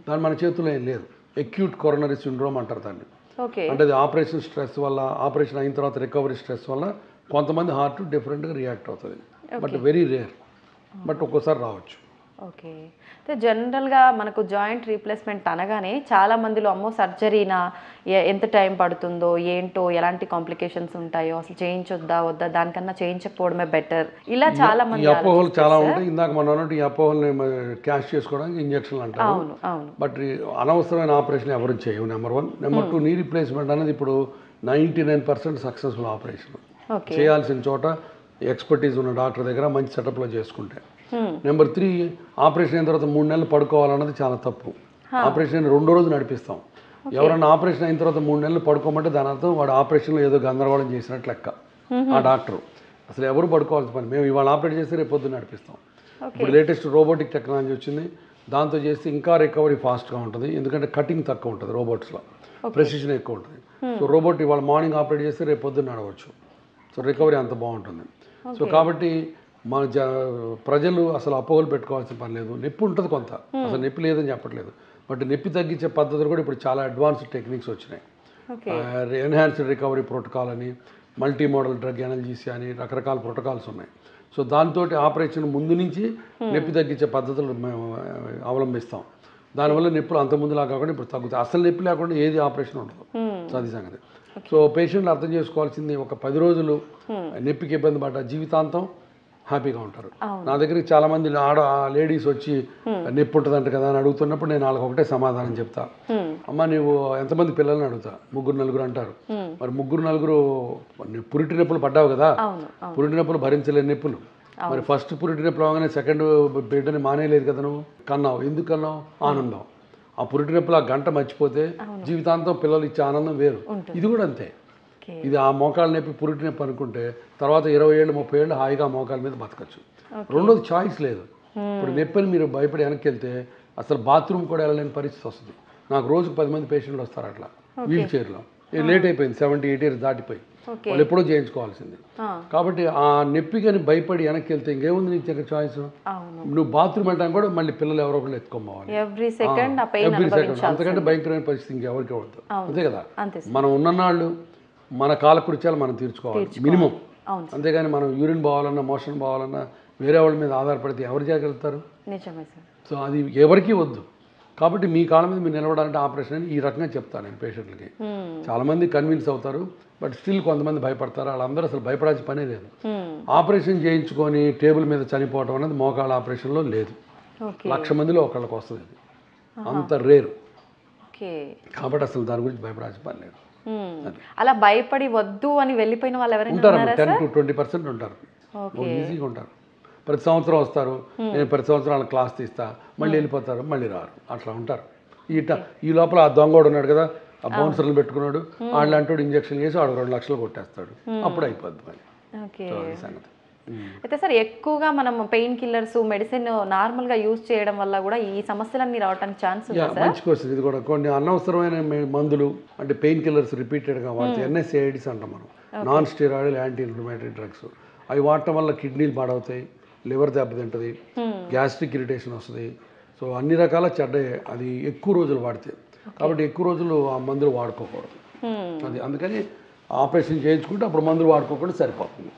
దాని మన చేతుల్లో ఏం లేదు. అక్యూట్ కొరోనరీ సిండ్రోమ్ అంటారు దాన్ని. అంటే అది ఆపరేషన్ స్ట్రెస్ వల్ల, ఆపరేషన్ అయిన తర్వాత రికవరీ స్ట్రెస్ వల్ల కొంతమంది హార్ట్ డిఫరెంట్గా రియాక్ట్ అవుతుంది. బట్ వెరీ రేర్, బట్ ఒక్కోసారి రావచ్చు. ఓకే, అయితే జనరల్గా మనకు జాయింట్ రీప్లేస్మెంట్ అనగానే చాలా మందిలో అమ్మో సర్జరీనా, ఎంత టైం పడుతుందో ఏంటో, ఎలాంటి కాంప్లికేషన్స్ ఉంటాయో, అసలు చేయించొద్దా వద్దా, దానికన్నా చేయించకపోవడమే బెటర్, ఇలా చాలా మంది అపోహలు చాలా ఉంటాయి. ఇందాక మనం అన్నట్టు ఈ అపోహల్ని క్యాష్ చేసుకోవడానికి ఇంజక్షన్లు అంటారు. అవును అవును. బట్ అనవసరమైన ఆపరేషన్ ఎవరు చేయవు, నెంబర్ 1. నెంబర్ 2, నీ రీప్లేస్మెంట్ అనేది ఇప్పుడు 99% సక్సెస్ఫుల్ ఆపరేషన్. చేయాల్సిన చోట ఎక్స్పర్టీస్ ఉన్న డాక్టర్ దగ్గర మంచి సెటప్లో చేసుకుంటే. నెంబర్ 3, ఆపరేషన్ అయిన తర్వాత 3 నెలలు పడుకోవాలన్నది చాలా తప్పు. ఆపరేషన్ అయిన 2వ రోజు నడిపిస్తాం. ఎవరన్నా ఆపరేషన్ అయిన తర్వాత 3 నెలలు పడుకోమంటే దాని అర్థం వాడు ఆపరేషన్లో ఏదో గందరగోళం చేసినట్లు లెక్క. ఆ డాక్టర్ అసలు ఎవరు పడుకోవాల్సిన పని. మేము ఇవాళ ఆపరేట్ చేస్తే రేపు పొద్దున్న నడిపిస్తాం. ఇప్పుడు లేటెస్ట్ రోబోటిక్ టెక్నాలజీ వచ్చింది, దాంతో చేస్తే ఇంకా రికవరీ ఫాస్ట్గా ఉంటుంది. ఎందుకంటే కటింగ్ తక్కువ ఉంటుంది రోబోట్స్లో, ప్రెసిషన్ ఎక్కువ ఉంటుంది. సో రోబోట్ ఇవాళ మార్నింగ్ ఆపరేట్ చేస్తే రేపు పొద్దున్న నడవచ్చు. సో రికవరీ అంత బాగుంటుంది. సో కాబట్టి మన ప్రజలు అసలు అపోహలు పెట్టుకోవాల్సిన పని లేదు. నొప్పి ఉంటుంది కొంత, అసలు నొప్పి లేదని చెప్పట్లేదు. బట్ నొప్పి తగ్గించే పద్ధతులు కూడా ఇప్పుడు చాలా అడ్వాన్స్డ్ టెక్నిక్స్ వచ్చినాయి. ఎన్హాన్స్డ్ రికవరీ ప్రోటోకాల్ అని, మల్టీ మోడల్ డ్రగ్ ఎనర్జీసీ అని రకరకాల ప్రోటోకాల్స్ ఉన్నాయి. సో దాంతో ఆపరేషన్ ముందు నుంచి నొప్పి తగ్గించే పద్ధతులు మేము అవలంబిస్తాం. దానివల్ల నొప్పులు అంత ముందులా కాకుండా ఇప్పుడు తగ్గుతాయి. అసలు నొప్పి లేకుండా ఏది ఆపరేషన్ ఉండదు. సో అది సంగతి. సో పేషెంట్లు అర్థం చేసుకోవాల్సింది, ఒక 10 రోజులు నొప్పికి ఇబ్బంది పడ్డ జీవితాంతం హ్యాపీగా ఉంటారు. నా దగ్గరికి చాలామంది లేడీస్ వచ్చి నొప్పి ఉంటుందంట కదా అని అడుగుతున్నప్పుడు నేను వాళ్ళకి ఒకటే సమాధానం చెప్తా. అమ్మ నువ్వు ఎంతమంది పిల్లల్ని అడుగుతా, 3-4 అంటారు. మరి 3-4 పురిటి నొప్పులు పడ్డావు కదా, పురిటి నొప్పులు భరించలేని నొప్పులు. మరి ఫస్ట్ పురిటి నొప్పులు అవగానే సెకండ్ బిడ్డని మానేయలేదు కదా, నువ్వు కన్నావు. ఎందుకు కన్నావు? ఆనందం. ఆ పురిటి నొప్పులు ఆ గంట మర్చిపోతే జీవితాంతం పిల్లలు ఇచ్చే ఆనందం వేరు. ఇది కూడా అంతే. ఇది ఆ మోకాలు నొప్పి పురిటి నొప్పి అనుకుంటే తర్వాత 20 ఏళ్ళు 30 ఏళ్ళు హాయిగా మోకాల మీద బతకచ్చు. రెండోది చాయిస్ లేదు. ఇప్పుడు నొప్పిని మీరు భయపడి వెనక్కి వెళ్తే అసలు బాత్రూమ్ కూడా వెళ్ళలేని పరిస్థితి వస్తుంది. నాకు రోజుకు 10 మంది పేషెంట్లు వస్తారు అట్లా వీల్ చైర్లో. లేట్ అయిపోయింది, 70-80 years దాటిపోయి, వాళ్ళు ఎప్పుడో చేయించుకోవాల్సింది. కాబట్టి ఆ నొప్పి కానీ భయపడి వెనక్కి వెళ్తే ఇంకేముంది నీకు దగ్గర చాయిస్? నువ్వు బాత్రూమ్ వెళ్ళడానికి కూడా మళ్ళీ పిల్లలు ఎవరో ఒకళ్ళు ఎత్తుకోవాలి ఎవ్రీ సెకండ్. అంతకంటే భయంకరమైన పరిస్థితి ఇంకెవరికి అవ్వద్దు. అంతే కదా. మనం ఉన్ననాళ్ళు మన కాలకృత్యాలు మనం తీర్చుకోవాలి మినిమం. అంతేగాని మనం యూరిన్ పోవాలన్నా, మోషన్ పోవాలన్నా వేరే వాళ్ళ మీద ఆధారపడితే ఎవరు చేయగలుగుతారు? సో అది ఎవరికీ వద్దు. కాబట్టి మీ కాళ్ళ మీద మీరు నిలబడాలంటే ఆపరేషన్ అని ఈ రకంగా చెప్తాను నేను పేషెంట్లకి. చాలామంది కన్విన్స్ అవుతారు, బట్ స్టిల్ కొంతమంది భయపడతారు. వాళ్ళందరూ అసలు భయపడాల్సిన పనే లేదు. ఆపరేషన్ చేయించుకొని టేబుల్ మీద చనిపోవడం అనేది మోకాళ్ళ ఆపరేషన్లో లేదు. ఓకే 1,00,000 మందిలో ఒకళ్ళకి వస్తుంది అది, అంత రేరు. ఓకే. కాబట్టి అసలు దాని గురించి భయపడాల్సిన పని లేదు. అలా భయపడి వద్దు అని వెళ్ళిపోయిన వాళ్ళు ఎవరైనా ఉంటారు, ఉన్నారా 10 to 20% ఉంటారు, ఓకే. ఈజీగా ఉంటారు. ప్రతి సంవత్సరం వస్తారు, నేను ప్రతి సంవత్సరం వాళ్ళ క్లాస్ తీస్తా, మళ్ళీ వెళ్ళిపోతారు, మళ్ళీ రారు, అట్లా ఉంటారు. ఈ లోపల ఆ దొంగోడు ఉన్నాడు కదా, ఆ బౌన్సర్లు పెట్టుకున్నాడు, వాళ్ళు అంటాడు ఇంజక్షన్ చేసి వాడు 2 లక్షలు కొట్టేస్తాడు, అప్పుడు అయిపోద్ది మళ్ళీ. ఓకే. సో అది సంగతి. అయితే సార్ ఎక్కువగా మనం పెయిన్ కిల్లర్స్ మెడిసిన్ నార్మల్గా యూజ్ చేయడం వల్ల కూడా ఈ సమస్యలన్నీ రావడానికి ఛాన్స్ ఉందా సార్? మంచి క్వశ్చన్ ఇది కూడా. కొన్ని అనవసరమైన మందులు అంటే పెయిన్ కిల్లర్స్ రిపీటెడ్గా వాడితే NSAIDs అంటాం మనం, non steroidal anti inflammatory drugs. అవి వాడటం వల్ల కిడ్నీలు పాడవుతాయి, లివర్ దెబ్బతింటుంది, గ్యాస్ట్రిక్ ఇరిటేషన్ వస్తుంది. సో అన్ని రకాల చెడ్డ అది ఎక్కువ రోజులు వాడితే. కాబట్టి ఎక్కువ రోజులు ఆ మందులు వాడుకోకూడదు. అది అందుకని ఆపరేషన్ చేయించుకుంటే అప్పుడు మందులు వాడుకోకుండా సరిపోతుంది.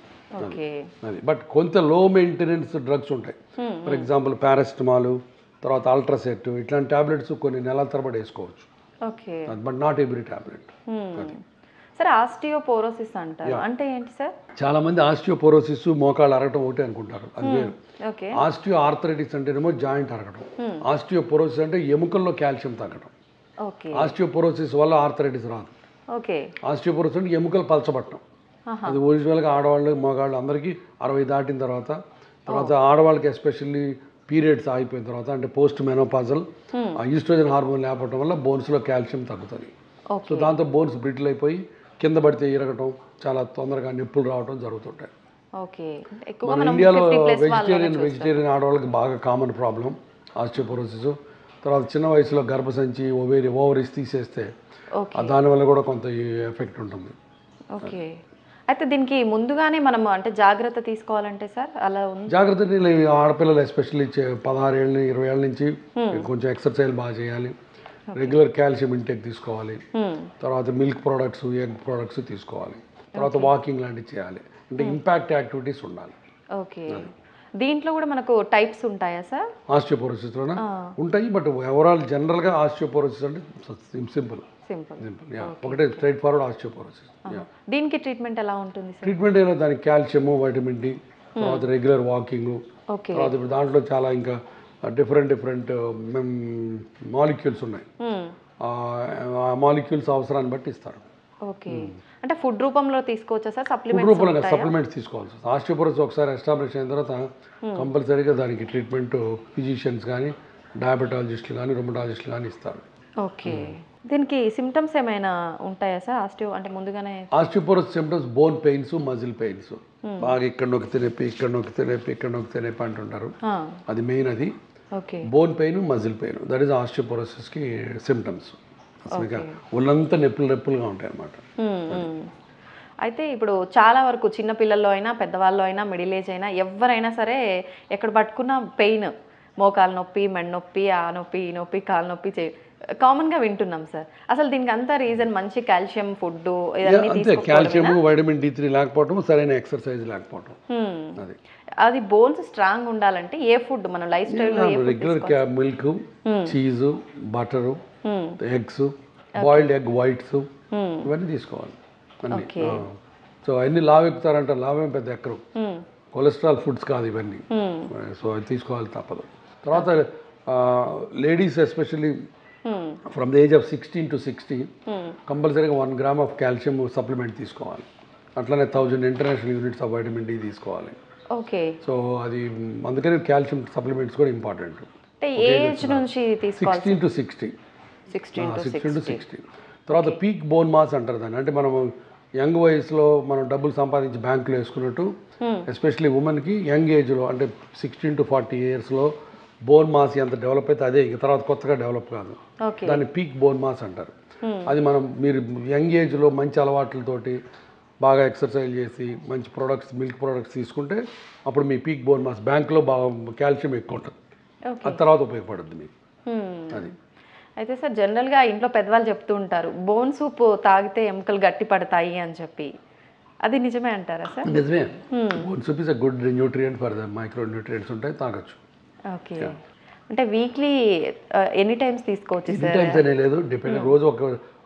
అది బట్ కొంత లో మెయింటెనెన్స్ డ్రగ్స్ ఉంటాయి. ఫర్ ఎగ్జాంపుల్ పారాసిటమాల్, తర్వాత అల్ట్రాసెట్, ఇట్లాంటి టాబ్లెట్స్ కొన్ని నెలల తరబడి వేసుకోవచ్చు, but not every tablet. Sir osteoporosis అంటారు అంటే ఏంటి సార్? చాలా మంది ఆస్టియోపోరోసిస్ మోకాళ్ళు అరగటం ఒకటి అనుకుంటారు, అది వేరు. ఆస్టియో ఆర్థరైటిస్ అంటేనేమో జాయింట్ అరగటం, ఆస్టియోపోరోసిస్ అంటే ఎముకల్లో కాల్షియం తగ్గడం. ఆస్టియోపోరోసిస్ వల్ల ఆర్థరైటిస్ రాదు. ఆస్టియోపోరోసిస్ అంటే ఎముకలు పలచబట్టడం. అది ఒరిజినల్గా ఆడవాళ్ళు మగవాళ్ళు అందరికీ 60 దాటిన తర్వాత ఆడవాళ్ళకి ఎస్పెషల్లీ పీరియడ్స్ ఆగిపోయిన తర్వాత, అంటే పోస్ట్ మెనోపాజల్ ఆ ఈస్ట్రోజన్ హార్మోన్ లేకపోవడం వల్ల బోన్స్లో కాల్షియం తగ్గుతుంది. సో దాంతో బోన్స్ బ్రిటిల్ అయిపోయి కింద పడితే ఇరగటం, చాలా తొందరగా నొప్పులు రావడం జరుగుతుంటాయి. మన ఇండియాలో వెజిటేరియన్ ఆడవాళ్ళకి బాగా కామన్ ప్రాబ్లం ఆస్టియోపోరోసిస్. తర్వాత చిన్న వయసులో గర్భసంచి ఓవరీస్ తీసేస్తే దానివల్ల కూడా కొంత ఎఫెక్ట్ ఉంటుంది. ఓకే. అయితే దీనికి ముందుగానే మనం అంటే జాగ్రత్త తీసుకోవాలంటే సార్ అలా ఉంది? జాగ్రత్త ఆడపిల్లలు ఎస్పెషల్లీ 16 ఏళ్ళ 20 ఏళ్ళ నుంచి కొంచెం ఎక్సర్సైజ్ బాగా చేయాలి, రెగ్యులర్ కాల్షియం ఇంటేక్ తీసుకోవాలి, తర్వాత మిల్క్ ప్రోడక్ట్స్, ఎగ్ ప్రోడక్ట్స్ తీసుకోవాలి, తర్వాత వాకింగ్ లాంటివి చేయాలి, అంటే ఇంపాక్ట్ యాక్టివిటీస్ ఉండాలి. ఓకే. దీంట్లో కూడా మనకు టైప్స్ ఉంటాయా సార్? ఆస్టియోపోరోసిస్లోనే ఉంటాయి, బట్ ఓవరాల్ జనరల్గా ఆస్టియోపోరోసిస్ అంటే సింపుల్ ఒకటే స్ట్రైట్ ఫార్వర్డ్ ఆస్టియోపోరోసిస్. దీనికి ట్రీట్మెంట్ ఎలా ఉంటుంది? ట్రీట్మెంట్ అయినా దానికి కాల్షియము, వైటమిన్ డి, తర్వాత రెగ్యులర్ వాకింగ్, తర్వాత ఇప్పుడు దాంట్లో చాలా ఇంకా డిఫరెంట్ మాలిక్యూల్స్ ఉన్నాయి. ఆ మాలిక్యూల్స్ అవసరాన్ని బట్టి ఇస్తారు. ఓకే. అంటే ఫుడ్ రూపంలో తీసుకోవచ్చా సార్? ఫుడ్ రూపంలో సప్లిమెంట్స్ తీసుకోవాల్సి వస్తుంది. ఆస్టియోపోరోసిస్ ఒకసారి ఎస్టాబ్లిష్ అయిన తర్వాత కంపల్సరీగా దానికి ట్రీట్మెంట్ ఫిజిషియన్స్ కానీ, డయాబెటాలజిస్టులు కానీ, రొమటాలజిస్టులు కానీ ఇస్తారు. ఓకే. దీనికి సిమ్టమ్స్ ఏమైనా ఉంటాయా సార్? అంటే ముందుగానే osteoporosis symptoms bone pains, muscle pains, బాగా ఇక్కడ నొక్కితే నొప్పి, ఇక్కడ నొక్కితే నొప్పి, ఇక్కడ నొక్కితే నొప్పి అంటుంటారు. అది మెయిన్. అది bone pain, muscle pain, that is ఆస్టియోపోరోసిస్కి సిమ్టమ్స్. అసలు ఒళ్ళంతా నొప్పులుగా ఉంటాయి అన్నమాట. అయితే ఇప్పుడు చాలా వరకు చిన్నపిల్లల్లో అయినా, పెద్దవాళ్ళు అయినా, మిడిల్ ఏజ్ అయినా, ఎవరైనా సరే ఎక్కడ పట్టుకున్న పెయిన్, మోకాలు నొప్పి, మెడ నొప్పి, ఆ నొప్పి, ఈ నొప్పి, కాలు నొప్పి కామన్గా వింటున్నాం సార్. అసలు దీనికి అంతా రీజన్ మంచి calcium food, calcium, vitamin D3 లేకపోవడం, సరైన ఎక్సర్సైజ్ లేకపోవడం. అది బోన్స్ స్ట్రాంగ్ ఉండాలంటే ఏ ఫుడ్ మన లైఫ్ స్టైల్లో? Regular milk, cheese, butter, eggs, boiled egg whites, ఇవన్నీ తీసుకోవాలి అన్ని. సో అన్ని లావు ఎక్కుతారంటారు, లావేం పెద్ద ఎక్కరు, కొలెస్ట్రాల్ ఫుడ్స్ కాదు ఇవన్నీ. సో అది తీసుకోవాలి తప్పదు. తర్వాత ladies especially from the age of 16 to 60 కంపల్సరీగా 1 గ్రామ్ ఆఫ్ కాల్షియం సప్లిమెంట్ తీసుకోవాలి. అట్లనే 1000 international units of vitamin D తీసుకోవాలి. ఓకే. సో అది అందుకని కాల్షియం సప్లిమెంట్స్ కూడా ఇంపార్టెంట్. ఏజ్ నుంచి తీసుకోవాలి? 16 to 60. తర్వాత పీక్ బోన్ మాస్ అంటారు దాన్ని. అంటే మనం యంగ్ వయసులో మనం డబ్బులు సంపాదించి బ్యాంకులో వేసుకున్నట్టు, ఎస్పెషల్లీ ఉమెన్కి యంగ్ ఏజ్లో అంటే 16 to 40 ఇయర్స్లో బోన్ మాస్ ఎంత డెవలప్ అయితే అదే ఇక తర్వాత కొత్తగా డెవలప్ కాదు. దాన్ని పీక్ బోన్ మాస్ అంటారు. అది మీరు యంగ్ ఏజ్లో మంచి అలవాట్లతోటి బాగా ఎక్సర్సైజ్ చేసి మంచి ప్రొడక్ట్స్, మిల్క్ ప్రొడక్ట్స్ తీసుకుంటే అప్పుడు మీ పీక్ బోన్ మాస్ బ్యాంక్లో బాగా కాల్షియం ఎక్కువ ఉంటుంది, అది తర్వాత ఉపయోగపడుతుంది మీకు. అది అయితే సార్ జనరల్గా ఇంట్లో పెద్దవాళ్ళు చెప్తూ ఉంటారు బోన్ సూప్ తాగితే ఎముకలు గట్టి పడతాయి అని చెప్పి, అది నిజమే అంటారా సార్? నిజమే. Bone soup is a good nutrient for the micro nutrients ఉంటాయి, తాగొచ్చు. ఓకే. అంటే వీక్లీ ఎనీ టైమ్స్ తీసుకోవచ్చు సార్? ఎనీ టైమ్స్ అనే లేదు, డిపెండ్, రోజు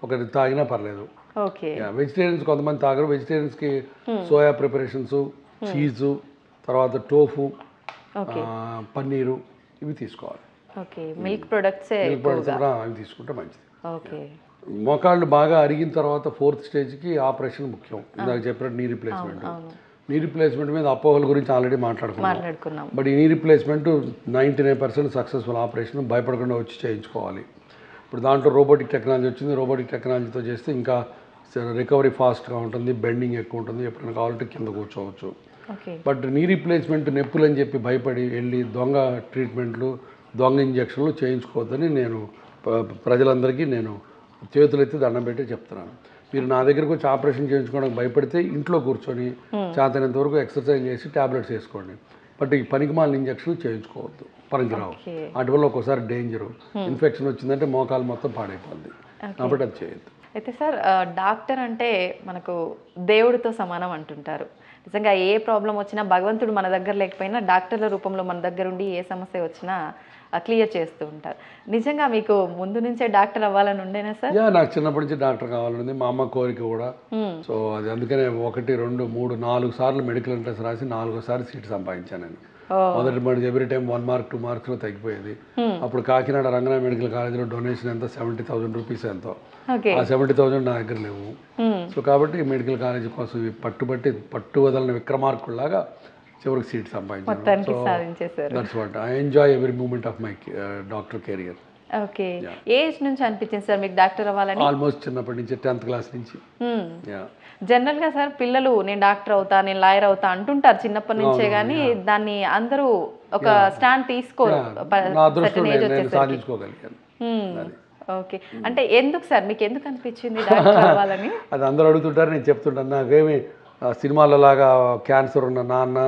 ఒకటి తాగినా పర్లేదు. ఓకే. వెజిటేరియన్స్ కొంతమంది తాగరు. వెజిటేరియన్స్కి సోయా ప్రిపరేషన్స్, చీజు, తర్వాత టోఫు, పన్నీరు, ఇవి తీసుకోవాలి. ఓకే, మిల్క్ ప్రొడక్ట్స్ అవి తీసుకుంటే మంచిది. ఓకే, మోకాళ్ళు బాగా అరిగిన తర్వాత 4th స్టేజ్కి ఆపరేషన్ ముఖ్యం. ఇందాక చెప్పినట్టు నీ రిప్లేస్మెంట్. నీ రిప్లేస్మెంట్ మీద అపోహల గురించి ఆల్రెడీ మాట్లాడుకున్నాం. బట్ ఈ నీ రిప్లేస్మెంట్ 99% సక్సెస్ఫుల్ ఆపరేషన్, భయపడకుండా వచ్చి చేయించుకోవాలి. ఇప్పుడు దాంట్లో రోబోటిక్ టెక్నాలజీ వచ్చింది. రోబోటిక్ టెక్నాలజీతో చేస్తే ఇంకా రికవరీ ఫాస్ట్గా ఉంటుంది, బెండింగ్ ఎక్కువ ఉంటుంది, ఎప్పుడైనా కావాలంటే కింద కూర్చోవచ్చు. బట్ నీ రిప్లేస్మెంట్ నొప్పులు అని చెప్పి భయపడి వెళ్ళి దొంగ ట్రీట్మెంట్లు, దొంగ ఇంజక్షన్లు చేయించుకోవద్దని నేను ప్రజలందరికీ నేను చేతులెత్తి దండం పెట్టి చెప్తున్నాను. మీరు నా దగ్గరకు వచ్చి ఆపరేషన్ చేయించుకోవడానికి భయపడితే ఇంట్లో కూర్చొని చేతనంత వరకు ఎక్సర్సైజ్ చేసి ట్యాబ్లెట్స్ వేసుకోండి. బట్ ఈ పనికిమాలిన ఇంజక్షన్ చేయించుకోవద్దు, పనికిరావు. వాటి వల్ల ఒక్కోసారి డేంజరు, ఇన్ఫెక్షన్ వచ్చిందంటే మోకాలు మొత్తం పాడైపోద్ది. కాబట్టి అది చేయొద్దు. అయితే సార్, డాక్టర్ అంటే మనకు దేవుడితో సమానం అంటుంటారు. నిజంగా ఏ ప్రాబ్లం వచ్చినా భగవంతుడు మన దగ్గర లేకపోయినా డాక్టర్ల రూపంలో మన దగ్గర ఉండి ఏ సమస్య వచ్చినా క్లియర్ చేస్తూ ఉంటారు. నిజంగా మీకు ముందు నుంచే డాక్టర్ అవ్వాలని ఉండేనా సార్? నాకు చిన్నప్పటి నుంచి డాక్టర్ కావాలని మా అమ్మ కోరిక కూడా. సో అది అందుకనే 1, 2, 3, 4 సార్లు మెడికల్ ఎంట్రన్స్ రాసి 4సారి సీట్ సంపాదించాను నేను. మొదటి మడి ఎవ్రీ టైం 1 మార్క్ 2 మార్క్స్లో తగ్గిపోయేది. అప్పుడు కాకినాడ రంగనా మెడికల్ కాలేజీలో డొనేషన్ ఎంత 70,000 రూపీస్ ఎంతో. ఆ 70,000 నా దగ్గర లేవు. సో కాబట్టి మెడికల్ కాలేజీ కోసం పట్టు వదలని విక్రమార్కుల్లాగా చివరికి సీట్ సంపాదించాను. That's what I enjoy every moment of my doctor career. Okay, age నుంచి అనిపించింది సార్ మీకు డాక్టర్ అవ్వాలని? ఆల్మోస్ట్ చిన్నప్పటి నుంచి 10th క్లాస్ నుంచి. జనరల్ గా సార్ పిల్లలు నేను డాక్టర్ అవుతా, నేను లాయర్ అవుతా అంటుంటారు చిన్నప్పటి నుంచే, కానీ దాన్ని అందరూ ఒక స్టాండ్ తీసుకోరు. ఓకే, అంటే ఎందుకు సార్ మీకు ఎందుకు అనిపించింది డాక్టర్ అవ్వాలని? అది అందరూ అడుగుతుంటారు, నేను చెప్తుంటాను. నాకేమి సినిమాలలాగా క్యాన్సర్ ఉన్న నాన్న,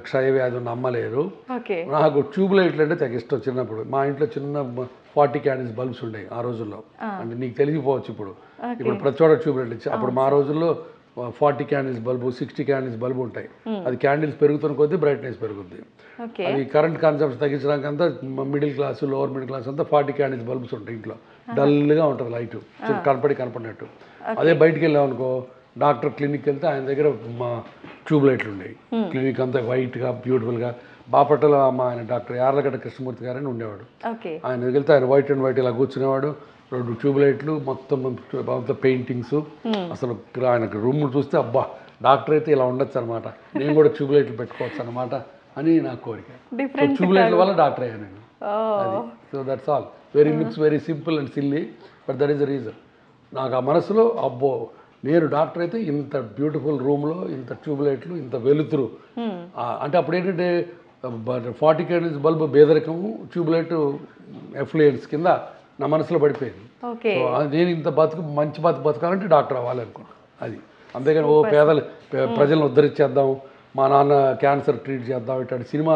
క్షయవ్యాధి ఉన్న అమ్మ లేరు. నాకు ట్యూబ్ లైట్లు అంటే తెగ ఇష్టం. చిన్నప్పుడు మా ఇంట్లో చిన్న 40 క్యాండిల్స్ బల్బ్స్ ఉండేవి ఆ రోజుల్లో. అంటే నీకు తెలిసిపోవచ్చు ఇప్పుడు ప్రతి చోట ట్యూబ్ లైట్లు ఇచ్చి. అప్పుడు మా రోజుల్లో 40 క్యాండిల్స్ బల్బు, 60 క్యాండిల్స్ బల్బు ఉంటాయి. అది క్యాండిల్స్ పెరుగుతున్న కొద్దీ బ్రైట్నెస్ పెరుగుద్ది. అది కరెంట్ కన్సంప్షన్ తగ్గించడానికి అంతా middle class, lower middle class అంతా 40 క్యాండిల్స్ బల్బ్స్ ఉంటాయి ఇంట్లో. డల్గా ఉంటుంది లైట్, కనపడినట్టు. అదే బయటికి వెళ్ళామనుకో, డాక్టర్ క్లినిక్ వెళ్తే ఆయన దగ్గర మా ట్యూబ్ లైట్లు ఉండేవి. క్లినిక్ అంతా వైట్గా బ్యూటిఫుల్గా. బాపట్ల ఆయన డాక్టర్ యార్లగడ్డ కృష్ణమూర్తి గారని ఉండేవాడు. ఆయన దగ్గరికి వెళ్తే ఆయన వైట్ అండ్ వైట్ ఇలా కూర్చునేవాడు. 2 ట్యూబ్ లైట్లు, మొత్తం పెయింటింగ్స్. అసలు ఆయనకు రూమ్ చూస్తే అబ్బా డాక్టర్ అయితే ఇలా ఉండొచ్చు అనమాట, నేను కూడా ట్యూబ్ లైట్లు పెట్టుకోవచ్చు అనమాట అని నా కోరిక. ట్యూబ్ లైట్ల వల్ల డాక్టర్ అయ్యాను నేను. So that's all. Looks very simple and silly, but that is the reason. నాకు ఆ మనసులో అబ్బో నేను డాక్టర్ అయితే ఇంత బ్యూటిఫుల్ రూమ్లో ఇంత ట్యూబ్ లైట్లు, ఇంత వెలుతురు. అంటే అప్పుడు ఏంటంటే 40 క్యాండిల్స్ బల్బు బేదరికము, ట్యూబ్ లైట్ ఎఫ్లుయెన్స్ కింద నా మనసులో పడిపోయింది. సో నేను ఇంత మంచి బతకాలంటే డాక్టర్ అవ్వాలనుకున్నాను. అది అంతేగాని ప్రజలను ఉద్ధరించేద్దాం, మా నాన్న క్యాన్సర్ ట్రీట్ చేద్దాం ఇట్లాంటి సినిమా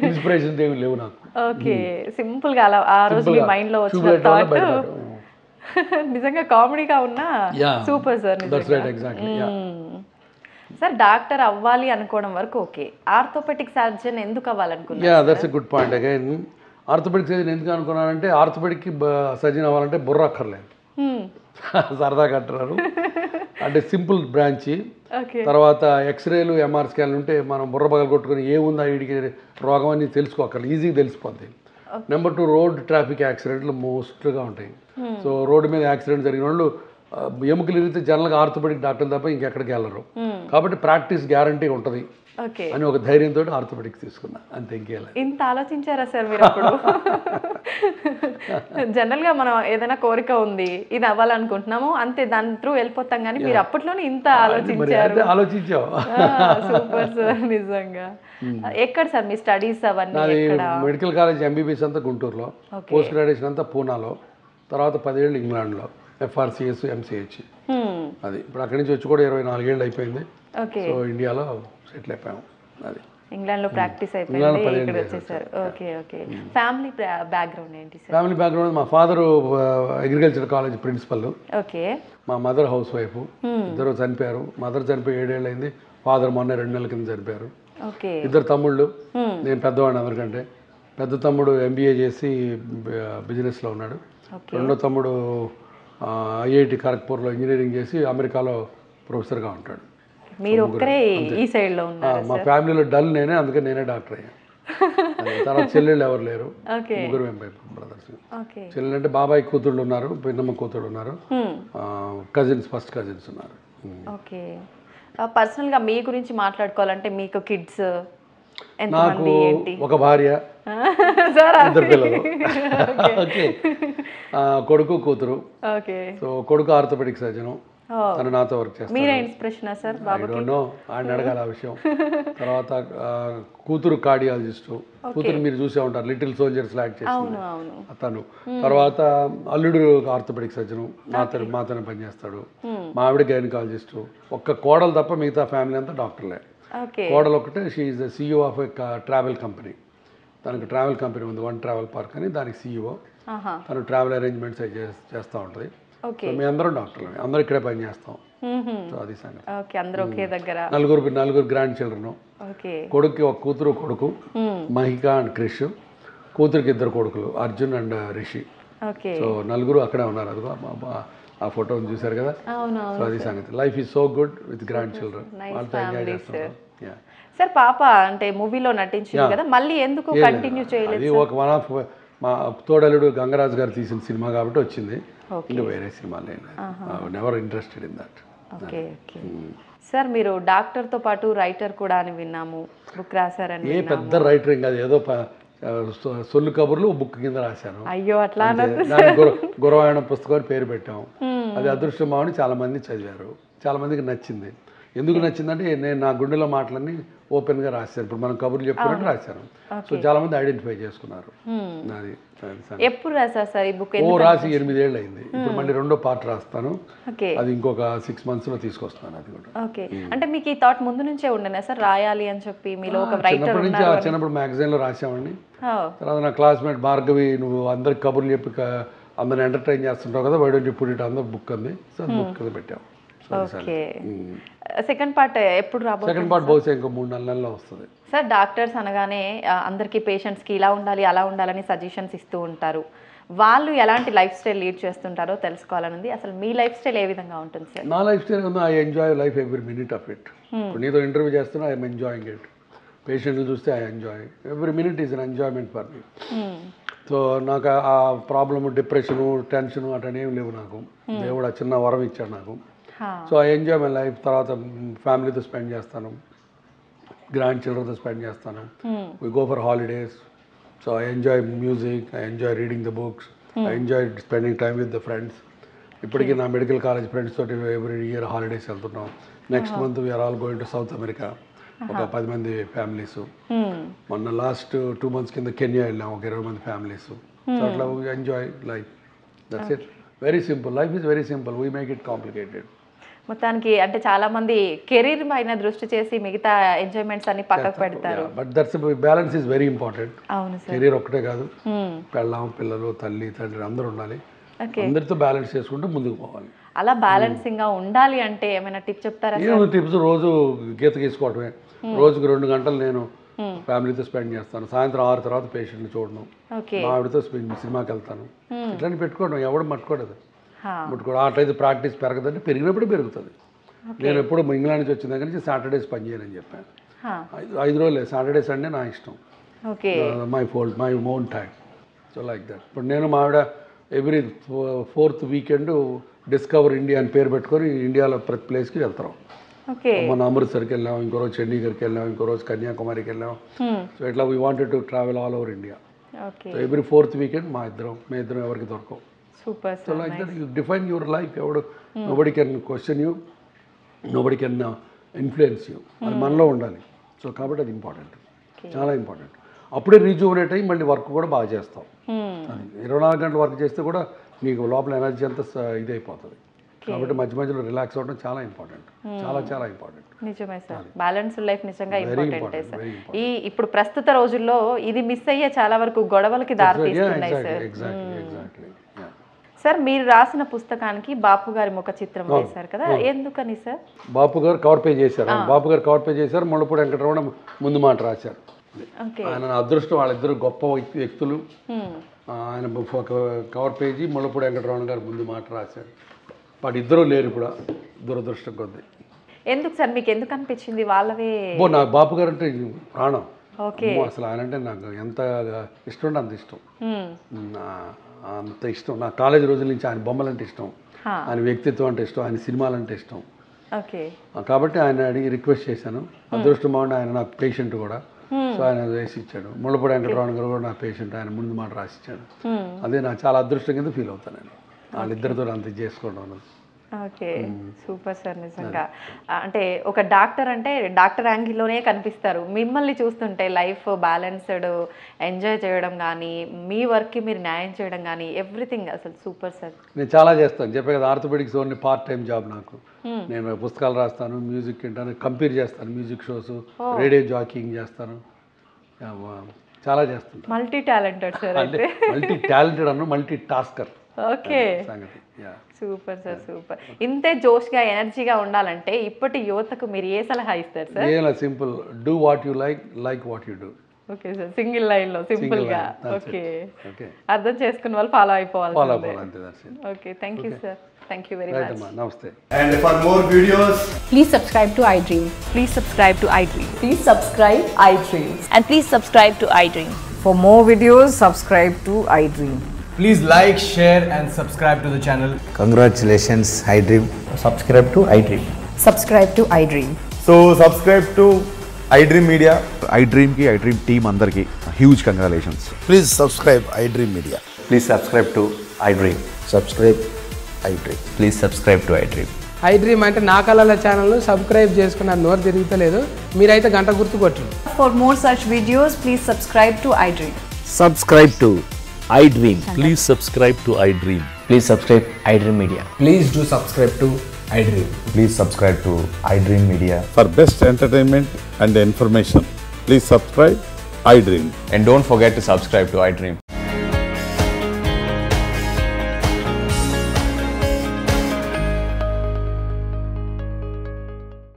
ఇన్స్పిరేషన్ ఏమి లేవు నాకు. ఓకే, సింపుల్ గా ఆ రోజు మీ మైండ్ లో వచ్చిన థాట్ నిజంగా కామెడీగా ఉన్నా సూపర్ సార్. సార్ డాక్టర్ అవ్వాలి అనుకోవడం వరకు ఓకే, ఆర్థోపెడిక్ సర్జన్ ఎందుకు అవ్వాలనుకున్నారు? That's a good point. Again orthopaedic surgeon ఎందుకు అనుకున్నానంటే, ఆర్థోపెడిక్ సర్జన్ అవ్వాలంటే బుర్ర అక్కర్లేదు. సరదాగా అంటున్నారు. అంటే సింపుల్ బ్రాంచి. తర్వాత ఎక్స్రేలు, ఎంఆర్ స్కాన్లు ఉంటే మనం బుర్ర పగలు కొట్టుకుని ఏముందా వీడికి రోగం అని తెలుసుకోక్కర్లేదు, ఈజీగా తెలిసిపోద్ది. నెంబర్ 2, రోడ్ ట్రాఫిక్ యాక్సిడెంట్లు మోస్ట్గా ఉంటాయి. సో రోడ్డు మీద యాక్సిడెంట్ జరిగిన వాళ్ళు ఎముకలు ఇరిగితే జనరల్గా ఆర్థోపెడిక్ డాక్టర్ తప్ప ఇంకెక్కడికి వెళ్ళరు. కాబట్టి ప్రాక్టీస్ గ్యారంటీ ఉంటుంది అని ఒక ధైర్యంతో ఆర్థోపెడిక్స్ తీసుకున్నా, అంతే. ఇంకేలా ఇంత ఆలోచించారా సార్ మీరు? అప్పుడు జనరల్గా మనం ఏదైనా కోరిక ఉంది, ఇది అవ్వాలనుకుంటున్నాము అంతే, దాని త్రూ వెళ్ళిపోతాం, కానీ మీరు అప్పట్లోనే ఇంత ఆలోచించారు. ఆలోచించావు. సూపర్ సార్ నిజంగా. ఎక్కడ సార్ మీ స్టడీస్ అవన్నీ? మెడికల్ కాలేజ్ ఎంబీబీఎస్ అంతా గుంటూరులో, పోస్ట్ గ్రాడ్యుయేషన్ అంతా పూనాలో, తర్వాత 10 ఏళ్ళు ఇంగ్లాండ్లో FRCS, MCH. అది ఇప్పుడు అక్కడి నుంచి వచ్చి కూడా 24 ఏళ్ళు అయిపోయింది. సో ఇండియాలో సెటిల్ అయిపోయాము. అది ఇంగ్లాండ్లో ప్రాక్టీస్ అయిపోయింది, ఇక్కడ వచ్చేసారు. Okay okay. ఫ్యామిలీ బ్యాక్గ్రౌండ్ ఏంటి సార్? ఫ్యామిలీ బ్యాక్గ్రౌండ్ మా father agriculture college principal, okay. మా మదర్ హౌస్ వైఫ్. ఇద్దరు చనిపోయారు. మదర్ చనిపోయి 7 ఏళ్ళు అయింది, ఫాదర్ మొన్న 2 నెలల కింద చనిపోయారు. ఇద్దరు తమ్ముళ్ళు, నేను పెద్దవాడిని అందరికంటే. పెద్ద తమ్ముడు MBA చేసి బిజినెస్లో ఉన్నాడు. రెండో తమ్ముడు IIT ఖరగ్పూర్లో ఇంజనీరింగ్ చేసి అమెరికాలో ప్రొఫెసర్గా ఉంటాడు. మీరు ఒక్కరే ఈ సైడ్లో ఉన్నారు. మా ఫ్యామిలీలో డల్ నేనే, అందుకే నేనే డాక్టర్ అయ్యాను. తర్వాత చెల్లెళ్ళు ఎవరు లేరు, ఓకే ముగ్గురు బ్రదర్స్. ఓకే చెల్లెళ్ళు అంటే బాబాయ్ కూతుళ్ళు ఉన్నారు, పిన్నమ్మ కూతుళ్ళు ఉన్నారు, కజిన్స్ ఫస్ట్ కజిన్స్ ఉన్నారు. ఓకే పర్సనల్గా మీ గురించి మాట్లాడుకోవాలంటే మీకు కిడ్స్ నాకు ఎంతమంది ఏంటి? ఒక భార్య, సార్ ఇద్దరు పిల్లలు. ఓకే, కొడుకు కూతురు. ఓకే సో కొడుకు ఆర్థోపెడిక్ సర్జను, తను నాతో వర్క్ చేస్తాను. మీరే ఇన్స్పిరేషనా సార్ బాబు? ఆయన అడగాలి ఆ విషయం. తర్వాత కూతురు కార్డియాలజిస్టు, కూతురు మీరు చూసే ఉంటారు లిటిల్ సోల్జర్స్ యాక్ట్ చేస్తుంది తను. తర్వాత అల్లుడు ఆర్థోపెడిక్ సర్జను, మాతోనే పనిచేస్తాడు. మా ఆవిడ గైనకాలజిస్టు. ఒక్క కోడలు తప్ప మిగతా ఫ్యామిలీ అంతా డాక్టర్లే. కోడలు ఒకటే, she is the CEO of a travel company. తనకు ట్రావెల్ కంపెనీ ఉంది, వన్ ట్రావెల్ పార్క్ అని, దానికి CEO. తను ట్రావెల్ అరేంజ్మెంట్స్ చేస్తూ ఉంటుంది. మేము అందరం డాక్టర్లు, అందరూ ఇక్కడే పని చేస్తాం. సో అది సంగతి. నలుగురు గ్రాండ్ చిల్డ్రన్. కొడుక్కి ఒక కూతురు కొడుకు, మహిక అండ్ క్రిష్. కూతురికి ఇద్దరు కొడుకులు, అర్జున్ అండ్ రిషి. సో నలుగురు అక్కడే ఉన్నారు. అదిగో ఆ ఫోటోని చూసారు కదా. సో అది సంగతి. Life is so good with grand children, వాళ్ళతో ఎంజాయ్ చేస్తున్నారు. సార్ పాప అంటే మూవీలో నటించింది కదా, మళ్ళీ ఎందుకు కంటిన్యూ చేయలేదు? అది ఒక వన్ ఆఫ్ మా తోడలుడు గంగరాజు గారు తీసిన సినిమా కాబట్టి వచ్చింది. ఇంకా వేరే సినిమాలు never interested in that. Okay okay sir, మీరు డాక్టర్తో పాటు రైటర్ కూడా అని విన్నాము, బుక్ రాశారని. పెద్ద రైటర్ కాదు, ఏదో సొల్లు కబుర్లు బుక్ కింద రాశాను. అయ్యో అట్లా గురవాయణ పుస్తకం పేరు పెట్టాం. అది అదృష్టం అని చాలా మంది చదివారు, చాలా మందికి నచ్చింది. ఎందుకు నచ్చిందంటే నేను నా గుండెలో మాటలన్నీ ఓపెన్గా రాశాను. ఇప్పుడు మనం కబుర్లు చెప్పుకున్నట్టు రాశాను. సో చాలా మంది ఐడెంటిఫై చేసుకున్నారు. అది ఎప్పుడు రాశారు సార్ ఈ బుక్? రాసి 8 ఏళ్ళు అయింది. ఇప్పుడు మళ్ళీ రెండో పార్ట్ రాస్తాను, అది ఇంకొక 6 monthsలో తీసుకొస్తాను. అది కూడా ఓకే. అంటే మీకు ఈ థాట్ ముందు నుంచే ఉండేనా సార్ రాయాలి అని చెప్పి? మీలో ఒక రైటర్ నుంచి చిన్నప్పుడు మ్యాగజైన్లో రాసామండి. తర్వాత నా క్లాస్మేట్ భార్గవి, నువ్వు అందరికి కబుర్లు చెప్పి అందరిని ఎంటర్టైన్ చేస్తుంటావు కదా, why don't you put it on the book అంది. సో బుక్ కింద పెట్టాం. ఓకే. సెకండ్ పార్ట్ ఎప్పుడు రాబోతుంది? సెకండ్ పార్ట్ బహుశా ఇంకో 3-4 నెలల్లో వస్తుంది. సార్ డాక్టర్స్ అనగానే అందరికీ పేషెంట్స్కి ఇలా ఉండాలి అలా ఉండాలని సజెషన్స్ ఇస్తూ ఉంటారు. వాళ్ళు ఎలాంటి లైఫ్ స్టైల్ లీడ్ చేస్తుంటారో తెలుసుకోవాలనుంది. అసలు మీ లైఫ్ స్టైల్ ఏ విధంగా ఉంటుంది సార్? నా లైఫ్ స్టైల్ ఉంది, I enjoy life every minute of it. నీతో ఇంటర్వ్యూ చేస్తున్నా, ఐఎమ్ ఎంజాయింగ్ ఇట్. పేషెంట్లు చూస్తే I enjoy every minute is an enjoyment for me. So నాకు ఆ ప్రాబ్లము, డిప్రెషను, టెన్షను అటనేం లేవు నాకు. దేవుడు ఆ చిన్న వరం ఇచ్చాడు నాకు. So I enjoy my life. తర్వాత ఫ్యామిలీతో స్పెండ్ చేస్తాను, గ్రాండ్ చిల్డ్రన్తో స్పెండ్ చేస్తాను. We go for holidays. So I enjoy music, I enjoy reading the books, I enjoy spending time with the friends. ఇప్పటికీ నా మెడికల్ కాలేజ్ ఫ్రెండ్స్ తోటి every year holidays వెళ్తున్నాం. Next month we're all going to South America, ఒక 10 మంది families. మొన్న last 2 months కింద Kenya వెళ్ళాం, ఒక 20 మంది ఫ్యామిలీస్. సో అట్లా we enjoy life. That's it. Very simple. Life is very simple. We make it complicated. మొత్తానికి అంటే చాలా మంది కెరీర్ పైన దృష్టి చేసి మిగతా ఎంజాయ్మెంట్స్ అన్ని పక్కకు పెడతారు. But that's balance is very important. అవును సార్. కెరీర్ ఒకటే కాదు, పెళ్ళాం, పిల్లలు, తల్లి, తండ్రి అందరూ ఉండాలి. అందరితో బ్యాలెన్స్ చేసుకుంటూ ముందుకు పోవాలి. అలా బ్యాలెన్సింగ్ గా ఉండాలి అంటే ఏమైనా టిప్ చెప్తారా? ఏమో టిప్స్, రోజు గీత గీసుకోవటమే. రోజుకు 2 గంటలు నేను ఫ్యామిలీతో స్పెండ్ చేస్తాను. సాయంత్రం 6 తర్వాత పేషెంట్ని చూడడం, మా ఆవిడతో సినిమాకి వెళ్తాను. ఇట్లాంటి పెట్టుకోవడం, ఎవడు మట్టుకోడదు. ముట్టుకోవడం అట్లయితే ప్రాక్టీస్ పెరగదంటే పెరిగినప్పుడే పెరుగుతుంది. నేను ఎప్పుడు ఇంగ్లాండ్ నుంచి వచ్చిన దగ్గర నుంచి సాటర్డేస్ పని చేయనని చెప్పాను. 5 రోజులే, సాటర్డే సండే నా ఇష్టం, my fold, my own time. So like that. ఇప్పుడు నేను మా ఆవిడ every 4th weekend discover India అని పేరు పెట్టుకొని ఇండియాలో ప్రతి ప్లేస్కి వెళ్తాం. మొన్న అమృత్సర్కి వెళ్ళాం, ఇంకో రోజు చండీగఢ్కి వెళ్ళాం, ఇంకో రోజు కన్యాకుమారికి వెళ్ళాం. సో ఇట్లా we wanted to travel all over India. So every 4th weekend మేము ఇద్దరం ఎవరికి దొరకవు. Super. So like that you define your life. Nobody can question you, nobody can influence you. అది మనలో ఉండాలి. సో కాబట్టి అది ఇంపార్టెంట్, చాలా ఇంపార్టెంట్. అప్పుడే రీజువనేట్ అయ్యి మళ్ళీ వర్క్ కూడా బాగా చేస్తాం. అది 24 గంటలు వర్క్ చేస్తే కూడా నీకు లోపల ఎనర్జీ అంతా ఇది అయిపోతుంది. కాబట్టి మధ్య మధ్యలో రిలాక్స్ అవ్వడం చాలా ఇంపార్టెంట్, చాలా చాలా ఇంపార్టెంట్. నిజమే సార్, బ్యాలెన్స్డ్ లైఫ్ నిజంగా ఇంపార్టెంటే సార్. ఈ ఇప్పుడు ప్రస్తుత రోజుల్లో ఇది మిస్ అయ్యే చాలా వరకు గొడవలకి దారితీస్తున్నాయి సార్. ఎగ్జాక్ట్లీ. సార్ మీరు రాసిన పుస్తకానికి బాపు గారి ముఖ చిత్రం వేశారు కదా, ఎందుకని సార్? బాపు గారు కవర్ పేజ్ చేశారు. ముళ్ళపూడి వెంకటరమణ ముందు మాట రాశారు. ఆయన అదృష్టం, వాళ్ళిద్దరు గొప్ప వ్యక్తులు. ఆయన కవర్ పేజీ ముళ్ళపూడి వెంకటరమణ గారు ముందు మాట రాశారు. వాడు ఇద్దరు లేరు ఇప్పుడు, దురదృష్టం కొద్ది. ఎందుకు సార్, మీకు ఎందుకు అనిపించింది వాళ్ళవే? నాకు బాపు గారు అంటే ప్రాణం. అసలు ఆయన అంటే నాకు ఎంత ఇష్టం అంటే అంత ఇష్టం. అంత ఇష్టం. నా కాలేజ్ రోజుల నుంచి ఆయన బొమ్మలంటే ఇష్టం, ఆయన వ్యక్తిత్వం అంటే ఇష్టం, ఆయన సినిమాలంటే ఇష్టం. కాబట్టి ఆయన అడిగి రిక్వెస్ట్ చేశాను. అదృష్టం బాగుండి ఆయన నాకు పేషెంట్ కూడా. సో ఆయన వేసి ఇచ్చాడు. ముళ్ళపూడి వెంకటరమణ గారు కూడా నా పేషెంట్, ఆయన ముందు మాట రాసిచ్చాడు. అదే నాకు చాలా అదృష్టం కింద ఫీల్ అవుతాను నేను వాళ్ళిద్దరితో అంత చేసుకోవడం అన్నది. Okay, super sir. నిజంగా అంటే ఒక డాక్టర్ అంటే డాక్టర్ యాంగిల్లోనే కనిపిస్తారు. మిమ్మల్ని చూస్తుంటే లైఫ్ బ్యాలెన్స్డ్, ఎంజాయ్ చేయడం కానీ, మీ వర్క్కి మీరు న్యాయం చేయడం కానీ, ఎవ్రీథింగ్ అసలు సూపర్ సార్. నేను చాలా చేస్తాను, చెప్పే కదా, orthopedics only part time job నాకు. నేను పుస్తకాలు రాస్తాను, మ్యూజిక్ వింటాను, కంపేర్ చేస్తాను, మ్యూజిక్ షోస్, రేడియో జాకింగ్ చేస్తాను, చాలా చేస్తాను. Multi talented sir. Multi talented అన్న multi tasker. Okay, super sir, super. ఇంతే జోష్గా ఎనర్జీగా ఉండాలంటే ఇప్పటి యువతకు మీరు ఏ సలహా ఇస్తారు సార్? ఏలా simple, do what you like, like what you do. Okay sir, single line లో సింపుల్ గా. ఓకే, అర్థం చేసుకున్న వాళ్ళు ఫాలో అయిపోవాలి. Okay, thank you sir. Thank you very much. Namaste. And for more videos, please subscribe to iDream. Please subscribe to iDream. Please subscribe iDream. And please subscribe to iDream. For more videos, subscribe to iDream. please like, share and subscribe to the channel. Congratulations, iDream. Subscribe to iDream. Subscribe to iDream. So subscribe to iDream Media. iDream ki iDream team andarki huge congratulations. Please subscribe iDream Media. Please subscribe to iDream. Subscribe iDream. Please subscribe to iDream. iDream అంటే నా కళల ఛానల్ను subscribe చేసుకున్న నోరు తిరుగుతలేదు, మీరైతే గంట గుర్తు కొట్టండి. For more such videos, please subscribe to iDream. Subscribe to iDream. Please subscribe to iDream. Please subscribe iDream Media. Please do subscribe to iDream. Please subscribe to iDream Media. For best entertainment and information, please subscribe iDream. And don't forget to subscribe to iDream.